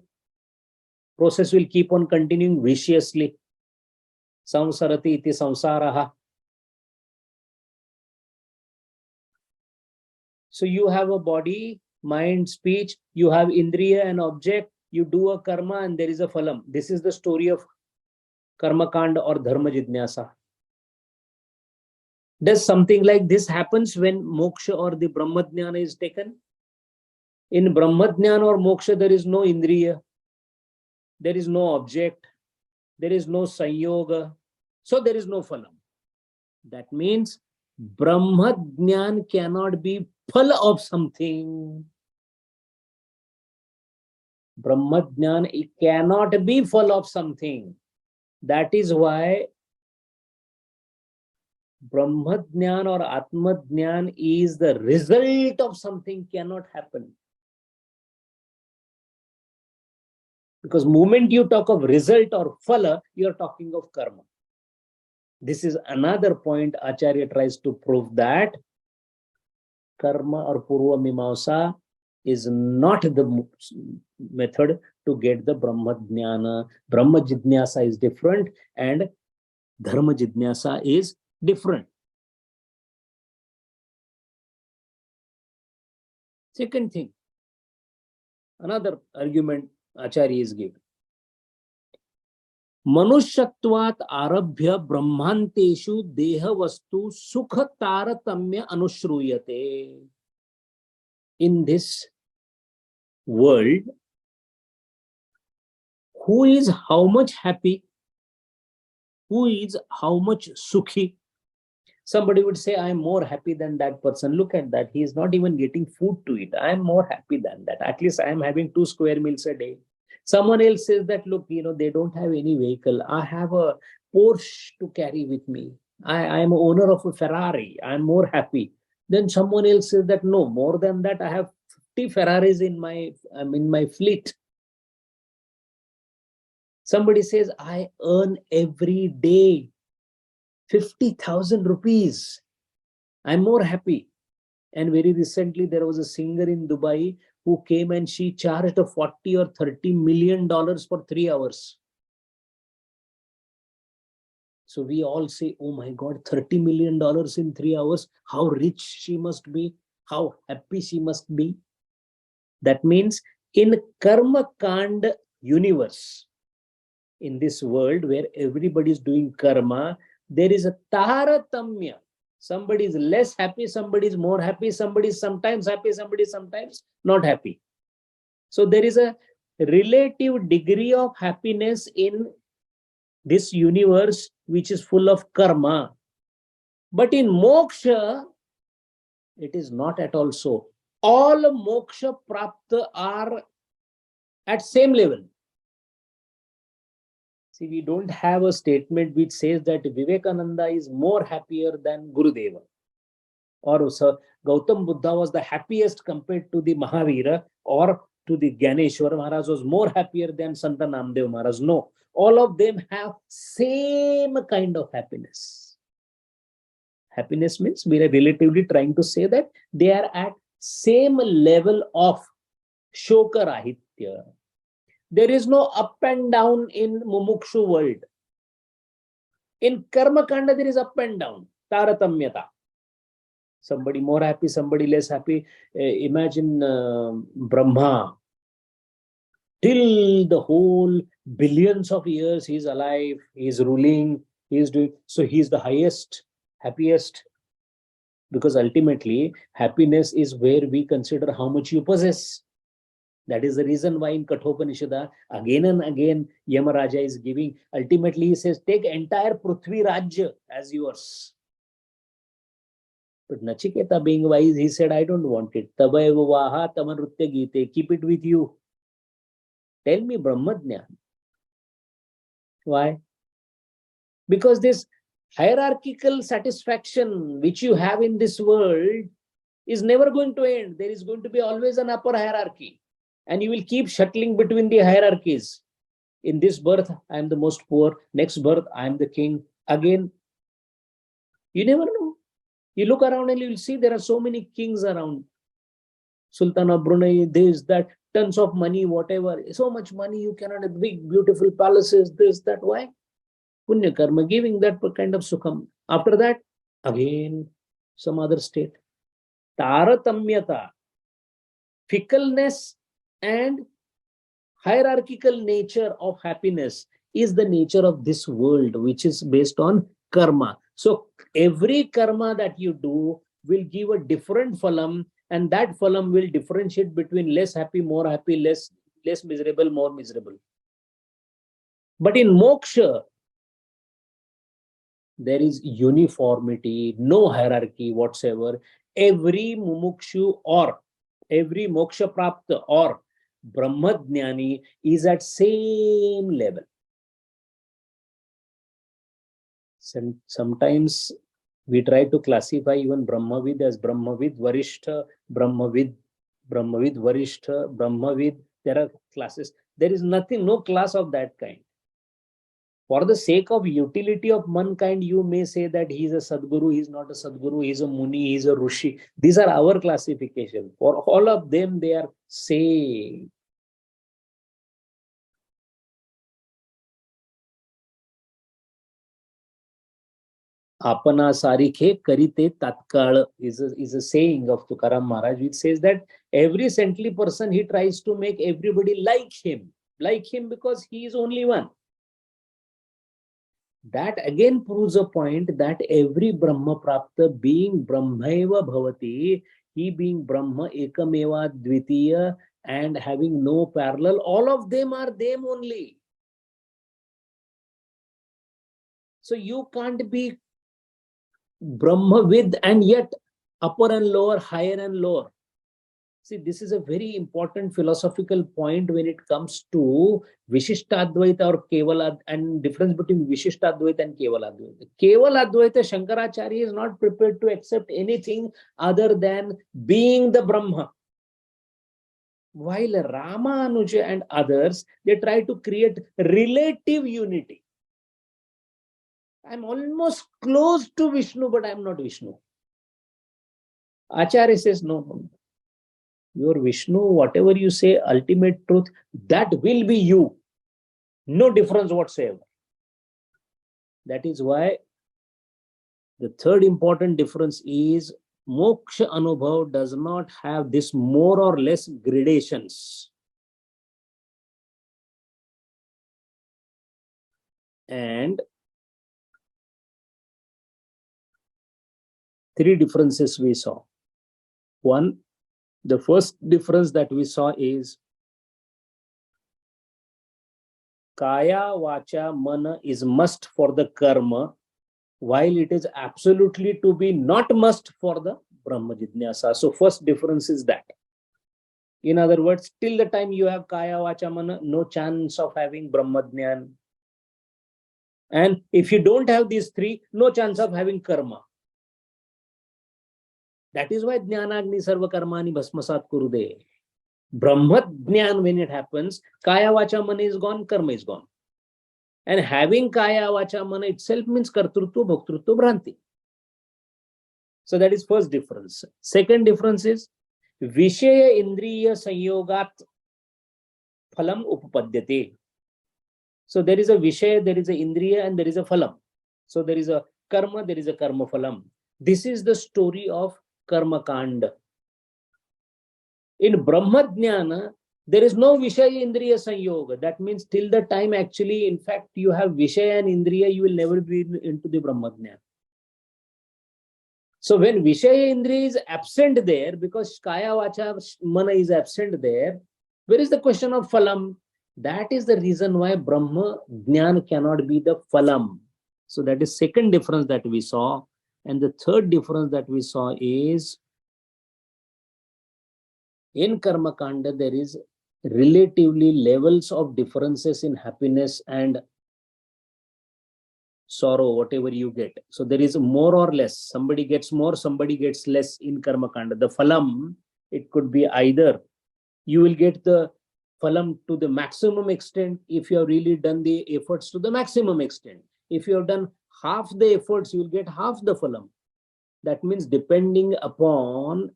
process will keep on continuing viciously. Samsarati iti samsaraha. So you have a body, mind, speech, you have indriya and object, you do a karma and there is a phalam. This is the story of karma kanda or dharma jidnyasa. Does something like this happens when moksha or the brahmadhyana is taken? In brahmadhyana or moksha, there is no indriya, there is no object, there is no sanyoga, so there is no phalam. That means brahmadhyana cannot be phala of something. Brahmadhyana, it cannot be phala of something. That is why Brahmadhyana or Atmadhyana is the result of something, cannot happen. Because moment you talk of result or phala, you are talking of karma. This is another point Acharya tries to prove, that karma or purva mimamsa is not the method to get the Brahmadhyana. Brahma jidnyasa is different and dharma jidnyasa is different. Second thing, another argument Acharya is giving. मनुष्यत्वात् आरभ्य ब्रह्मांतेषु देह वस्तु सुख तारतम्य अनुश्रूयते. In this world, who is how much happy, who is how much sukhi? Somebody would say, I am more happy than that person. Look at that. He is not even getting food to eat. I am more happy than that. At least I am having 2 square meals a day. Someone else says that, look, they don't have any vehicle. I have a Porsche to carry with me. I am owner of a Ferrari. I am more happy. Then someone else says that, no, more than that, I have 50 Ferraris in my fleet. Somebody says, I earn every day 50,000 rupees. I'm more happy. And very recently, there was a singer in Dubai who came and she charged a 40 or 30 million dollars for 3 hours. So we all say, oh my God, 30 million dollars in 3 hours. How rich she must be. How happy she must be. That means in karma kand universe, in this world where everybody is doing karma, there is a taratamya. Somebody is less happy, somebody is more happy, somebody is sometimes happy, somebody is sometimes not happy. So there is a relative degree of happiness in this universe which is full of karma. But in moksha, it is not at all so. All moksha prapta are at same level. See, we don't have a statement which says that Vivekananda is more happier than Gurudeva. Or Gautam Buddha was the happiest compared to the Mahavira, or to the Ganeshwar Maharaj was more happier than Santa Namdev Maharaj. No, all of them have same kind of happiness. Happiness means we are relatively trying to say that they are at same level of shokarahitya. There is no up and down in mumukshu world. In karma kanda, there is up and down, taratamyata. Somebody more happy, somebody less happy. Imagine Brahma. Till the whole billions of years he is alive, he is ruling, he is doing, so he is the highest, happiest. Because ultimately, happiness is where we consider how much you possess. That is the reason why in Kathopanishada, again and again, Yamaraja is giving. Ultimately, he says, take entire Prithvi Rajya as yours. But Nachiketa, being wise, he said, I don't want it. Tabaiva vaha tamanrutya gite. Keep it with you. Tell me Brahmadhyana. Why? Because this hierarchical satisfaction which you have in this world is never going to end. There is going to be always an upper hierarchy. And you will keep shuttling between the hierarchies. In this birth, I am the most poor. Next birth, I am the king. Again, you never know. You look around and you will see there are so many kings around. Sultan of Brunei, this, that, tons of money, whatever. So much money, you cannot have big, beautiful palaces, this, that. Why? Punya karma, giving that kind of sukham. After that, again, some other state. Taratamyata, fickleness and hierarchical nature of happiness is the nature of this world, which is based on karma. So every karma that you do will give a different phalam, and that phalam will differentiate between less happy, more happy, less miserable, more miserable. But in moksha, there is uniformity, no hierarchy whatsoever. Every mumukshu or every moksha prapta or brahmadhyani is at same level. Sometimes we try to classify even Brahmavid as Brahmavid Varishtha, Brahmavid Varishtha, Brahmavid. There are classes. There is nothing, no class of that kind. For the sake of utility of mankind, you may say that he is a Sadguru, he is not a Sadguru, he is a Muni, he is a Rishi. These are our classification. For all of them, they are same. Apana sarikhe karite tatkal is a saying of Tukaram Maharaj, which says that every saintly person, he tries to make everybody like him because he is only one. That again proves a point that every Brahma Prapta being Brahmaeva Bhavati, he being Brahma Ekameva Dvitiya and having no parallel, all of them are them only. So you can't be Brahma with and yet upper and lower, higher and lower. See, this is a very important philosophical point when it comes to Vishishtadvaita or Kevala and difference between Vishishtadvaita and Kevaladvaita. Kevaladvaita, Shankaracharya is not prepared to accept anything other than being the Brahma. While Ramanuja and others, they try to create relative unity. I'm almost close to Vishnu, but I'm not Vishnu. Acharya says, no. Your Vishnu, whatever you say, ultimate truth, that will be you. No difference whatsoever. That is why the third important difference is moksha anubhav does not have this more or less gradations. And three differences we saw. One, the first difference that we saw is kaya, vacha, mana is must for the karma, while it is absolutely to be not must for the Brahma Jidnyasa. So first difference is that. In other words, till the time you have kaya, vacha, mana, no chance of having Brahma Jnana. And if you don't have these three, no chance of having karma. That is why Jnanagni Sarva Karmani Bhasmasat Kurude. Brahma Jnana, when it happens, kaya, vacha, mana is gone, karma is gone. And having kaya, vacha, mana itself means kartrutva, bhoktrutva, bhranti. So that is first difference. Second difference is Vishaya Indriya Sanyogat Phalam Upapadyate. So there is a Vishaya, there is a Indriya, and there is a Phalam. So there is a Karma, there is a Karma Phalam. This is the story of Karma Kanda. In Brahma Jnana, there is no Vishaya Indriya Sanyoga. That means till the time actually, in fact, you have Vishaya and Indriya, you will never be into the Brahma Jnana. So when Vishaya Indriya is absent there, because Kaya Vacha Mana is absent there, where is the question of Phalam? That is the reason why Brahma Jnana cannot be the Phalam. So that is second difference that we saw. And the third difference that we saw is in Karma Kanda, there is relatively levels of differences in happiness and sorrow, whatever you get. So there is more or less. Somebody gets more, somebody gets less in Karma Kanda. The Phalam, it could be either you will get the Phalam to the maximum extent if you have really done the efforts to the maximum extent. If you have done half the efforts, you will get half the Phalam. That means depending upon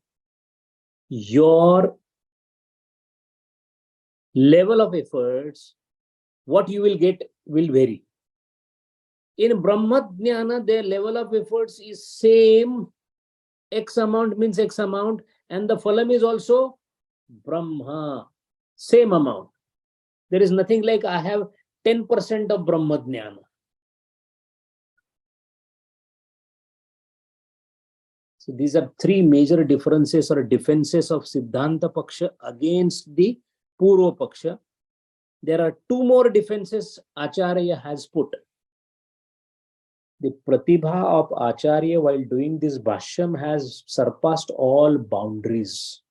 your level of efforts, what you will get will vary. In Brahma Jnana, their level of efforts is same X amount means X amount, and the phalam is also Brahma, same amount. There is nothing like I have 10% of Brahma Jnana. So these are three major differences or defenses of Siddhanta Paksha against the Purva Paksha. There are two more defenses Acharya has put. The pratibha of Acharya while doing this Bhashyam has surpassed all boundaries.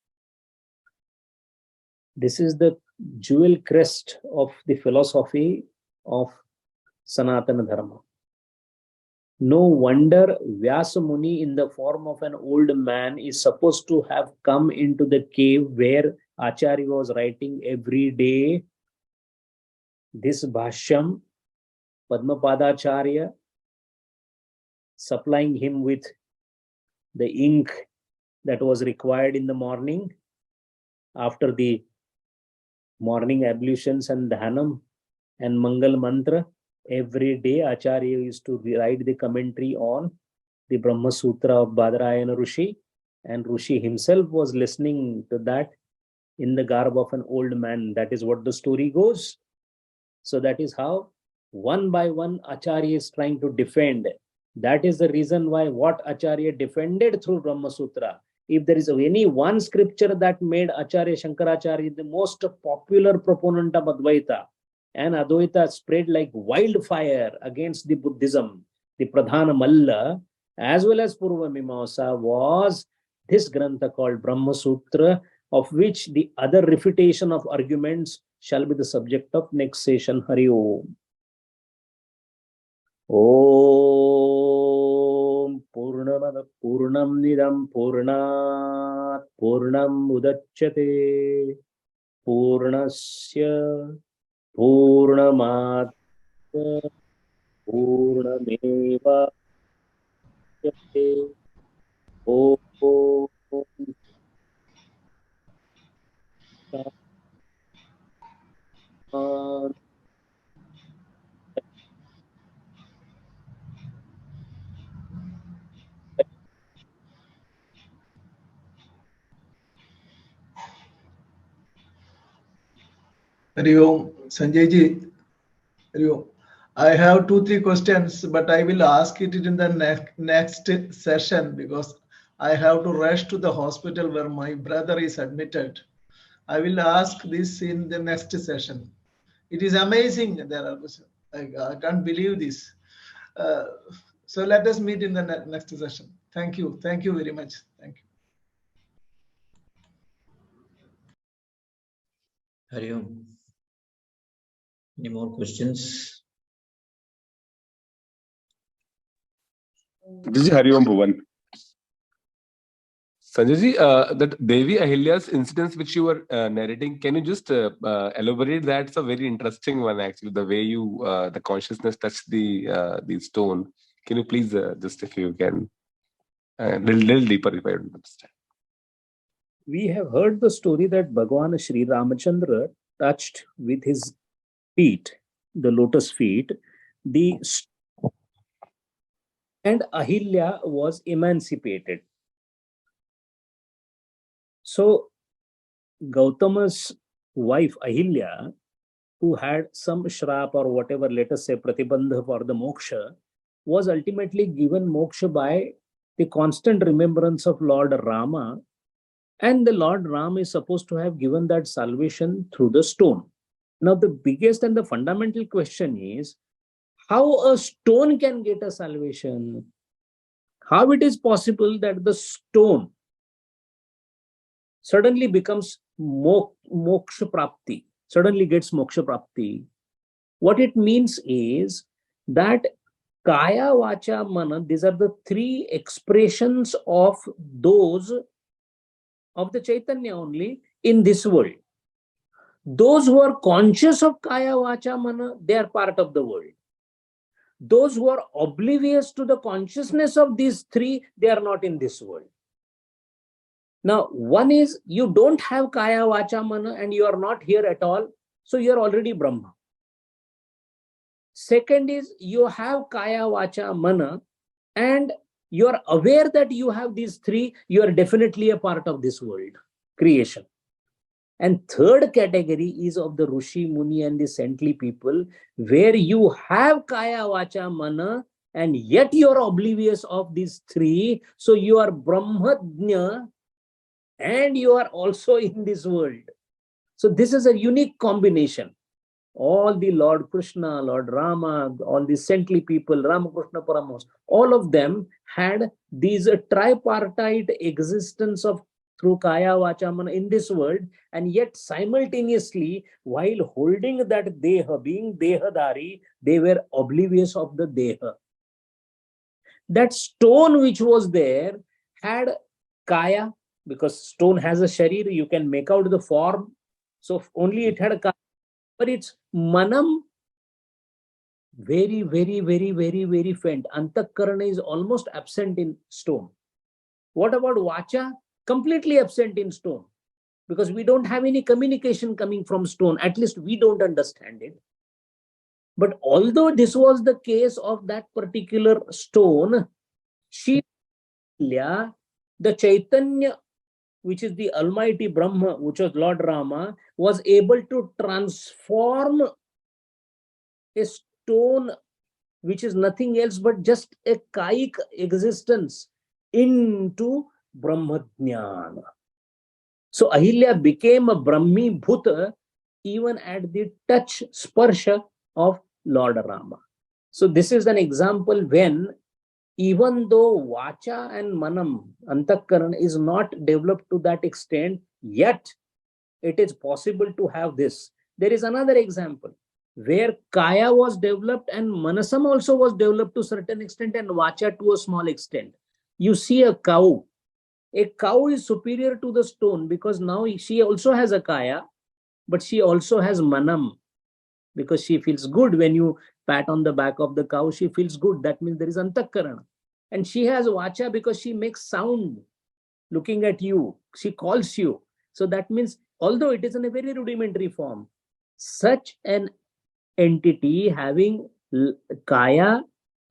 This is the jewel crest of the philosophy of Sanatana Dharma. No wonder Vyasa Muni in the form of an old man is supposed to have come into the cave where Acharya was writing every day this Bhashyam, Padmapadacharya supplying him with the ink that was required in the morning after the morning ablutions and dhanam and Mangal Mantra. Every day Acharya used to write the commentary on the Brahma Sutra of Badarayana Rishi, and Rishi himself was listening to that in the garb of an old man. That is what the story goes. So that is how one by one Acharya is trying to defend. That is the reason why what Acharya defended through Brahma Sutra. If there is any one scripture that made Acharya Shankaracharya the most popular proponent of Advaita, and Advaita spread like wildfire against the Buddhism, the Pradhana Malla, as well as Purva Mimamsa, was this Grantha called Brahma Sutra, of which the other refutation of arguments shall be the subject of next session. Hari Om. Om Purnamada Purnam Nidam Purnat Purnam Udachyate Purnasya Purnamat Purnameva Om Hari Om. Sanjay ji, Hari Om. I have 2-3 questions, but I will ask it in the next session because I have to rush to the hospital where my brother is admitted. I will ask this in the next session. It is amazing. I can't believe this. So let us meet in the next session. Thank you. Thank you very much. Thank you. Hari Om. Any more questions? This is Hari Om Bhuvan. Sanjay ji, that Devi Ahilya's incidents which you were narrating, can you just elaborate that? It's a very interesting one, actually, the way you, the consciousness touched the stone. Can you please, just if you can, little deeper if I don't understand. We have heard the story that Bhagavan Sri Ramachandra touched with his feet, the lotus feet, and Ahilya was emancipated. So Gautama's wife Ahilya, who had some shrap or whatever, let us say pratibandha for the moksha, was ultimately given moksha by the constant remembrance of Lord Rama, and the Lord Ram is supposed to have given that salvation through the stone. Now the biggest and the fundamental question is, how a stone can get a salvation? How it is possible that the stone suddenly becomes moksha prapti, suddenly gets moksha prapti? What it means is that kaya, vacha, mana, these are the three expressions of those of the Chaitanya only in this world. Those who are conscious of kaya, vacha, mana, they are part of the world. Those who are oblivious to the consciousness of these three, they are not in this world. Now, one is you don't have kaya, vacha, mana, and you are not here at all, so you are already Brahma. Second is you have kaya, vacha, mana, and You are aware that you have these three, you are definitely a part of this world, creation. And third category is of the Rishi, Muni and the saintly people, where you have Kaya, Vacha, Mana, and yet you are oblivious of these three. So you are Brahmajna and you are also in this world. So this is a unique combination. All the Lord Krishna, Lord Rama, all the saintly people, Ramakrishna Paramos, all of them had these tripartite existence of through Kaya, Vacha, Mana in this world, and yet simultaneously, while holding that Deha, being Dehadari, they were oblivious of the Deha. That stone which was there had Kaya, because stone has a sharir, you can make out the form. So only it had Kaya, but its manam very, very, very, very, very faint. Antakarana is almost absent in stone. What about Vacha? Completely absent in stone, because we don't have any communication coming from stone. At least we don't understand it. But although this was the case of that particular stone, the Chaitanya, which is the Almighty Brahma, which was Lord Rama, was able to transform a stone which is nothing else but just a kaik existence into Brahmajnana. So Ahilya became a Brahmi Bhuta even at the touch, sparsha of Lord Rama. So this is an example when, even though Vacha and Manam, Antakarana, is not developed to that extent, yet it is possible to have this. There is another example where Kaya was developed and Manasam also was developed to a certain extent and Vacha to a small extent. You see a cow. A cow is superior to the stone because now she also has a Kaya, but she also has Manam, because she feels good when you pat on the back of the cow. She feels good. That means there is Antakarana. And she has Vacha because she makes sound looking at you. She calls you. So that means, although it is in a very rudimentary form, such an entity having Kaya,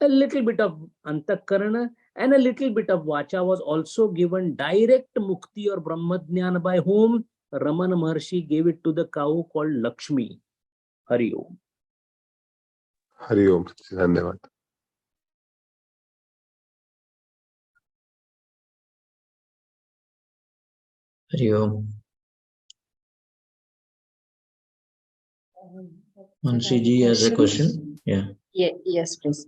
a little bit of Antakarana, and a little bit of Vacha was also given direct Mukti or Brahmajnana by whom? Ramana Maharshi gave it to the cow called Lakshmi. Hari Om. Hari Om. Dhanyavad. Hari Om. Manshiji has a question. Yeah. Yes, please.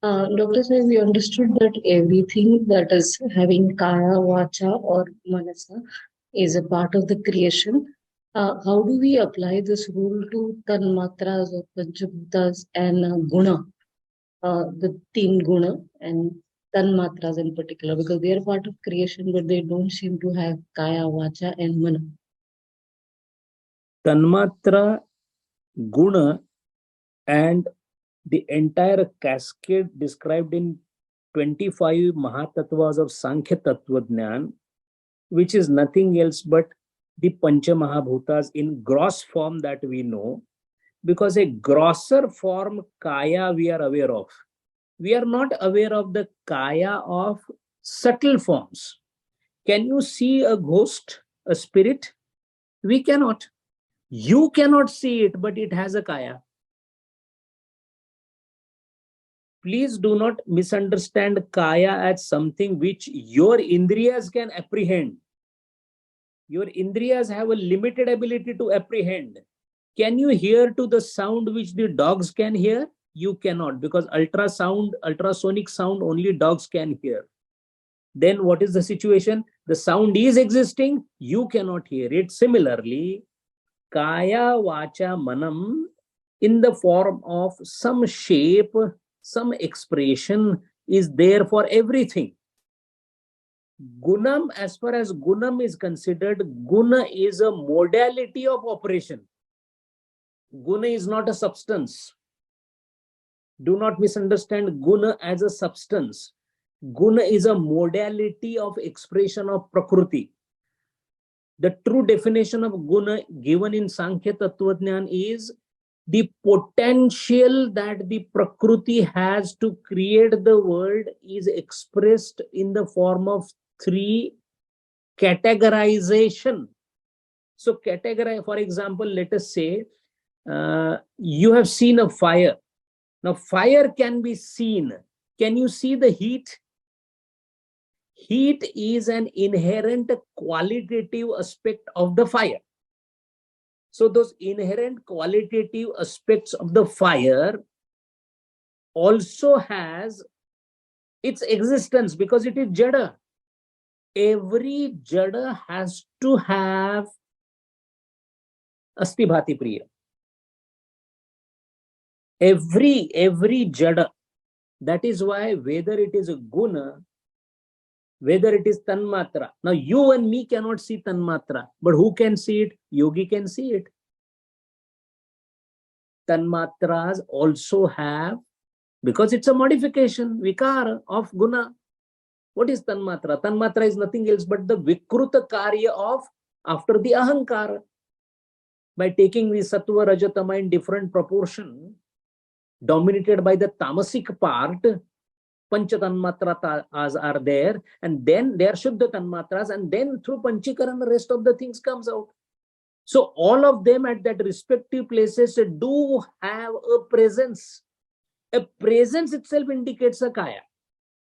Dr. Sir, we understood that everything that is having Kaya, Vacha, or Manasa is a part of the creation. How do we apply this rule to Tanmatras or Panchabhutas and Guna, the Teen Guna and Tanmatras in particular? Because they are part of creation, but they don't seem to have Kaya, Vacha, and Mana. Tanmatra, Guna, and the entire cascade described in 25 Mahatatvas of Sankhya Tattva Jnana, which is nothing else but the Pancha Mahabhutas in gross form that we know, because a grosser form Kaya we are aware of. We are not aware of the Kaya of subtle forms. Can you see a ghost, a spirit? We cannot. You cannot see it, but it has a Kaya. Please do not misunderstand Kaya as something which your Indriyas can apprehend. Your Indriyas have a limited ability to apprehend. Can you hear to the sound which the dogs can hear? You cannot, because ultrasonic sound only dogs can hear. Then what is the situation? The sound is existing, you cannot hear it. Similarly, Kaya, Vacha, Manam, in the form of some shape, some expression, is there for everything. Gunam, as far as Gunam is considered, Guna is a modality of operation. Guna is not a substance. Do not misunderstand Guna as a substance. Guna is a modality of expression of Prakriti. The true definition of Guna given in Sankhya Tattva Jnana is the potential that the Prakriti has to create the world is expressed in the form of 3 categorization. So categorize, for example, let us say you have seen a fire. Now fire can be seen. Can you see the heat? Heat is an inherent qualitative aspect of the fire. So those inherent qualitative aspects of the fire also has its existence because it is jada. Every jada has to have asti bhati priya. Every jada. That is why whether it is a guna, whether it is tanmatra. Now you and me cannot see tanmatra, but who can see it? Yogi can see it. Tanmatras also have, because it's a modification, vikara of guna. What is tanmatra? Tanmatra is nothing else but the vikruta karya of after the ahankara. By taking the sattva rajatama in different proportion, dominated by the tamasic part, pancha tanmatras are there, and then there should the tanmatras, and then through panchikaran the rest of the things comes out. So all of them at that respective places do have a presence. A presence itself indicates a kaya.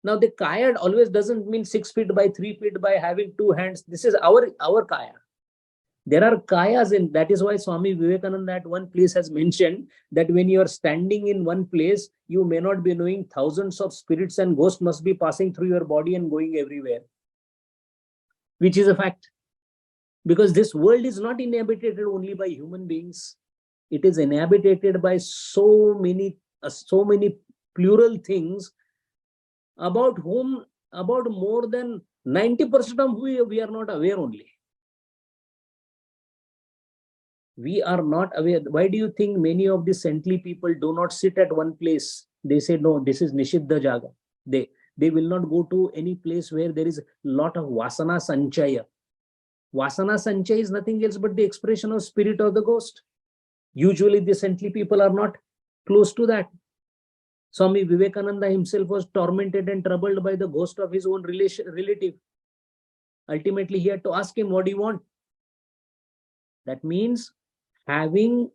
Now the kaya always doesn't mean 6 feet by 3 feet by having 2 hands. This is our kaya. There are kayas in, that is why Swami Vivekananda at one place has mentioned that when you are standing in one place, you may not be knowing thousands of spirits and ghosts must be passing through your body and going everywhere, which is a fact. Because this world is not inhabited only by human beings. It is inhabited by so many plural things about more than 90% of whom we are not aware only. We are not aware. Why do you think many of the saintly people do not sit at one place? They say, no, this is Nishiddha Jaga. They will not go to any place where there is a lot of Vasana Sanchaya. Vasana Sanchaya is nothing else but the expression of spirit or the ghost. Usually the saintly people are not close to that. Swami Vivekananda himself was tormented and troubled by the ghost of his own relative. Ultimately, he had to ask him, what do you want? That means having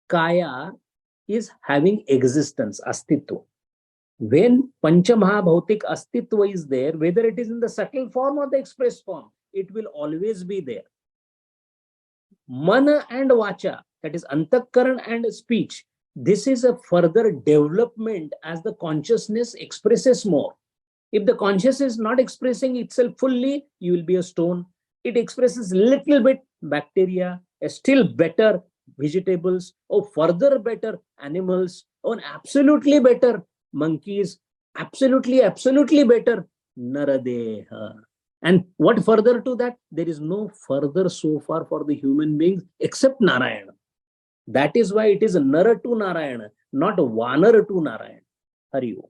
kaya is having existence, astitva. When Pancha Mahabhautik astitva is there, whether it is in the subtle form or the express form, it will always be there. Mana and vacha, that is antakaran and speech, this is a further development as the consciousness expresses more. If the consciousness is not expressing itself fully, you will be a stone. It expresses little bit, bacteria, still better vegetables, or further better animals, or absolutely better monkeys, absolutely better naradeha. And what further to that? There is no further so far for the human beings except Narayana. That is why it is Nara to Narayana, not Vanar to Narayana. Hari Om.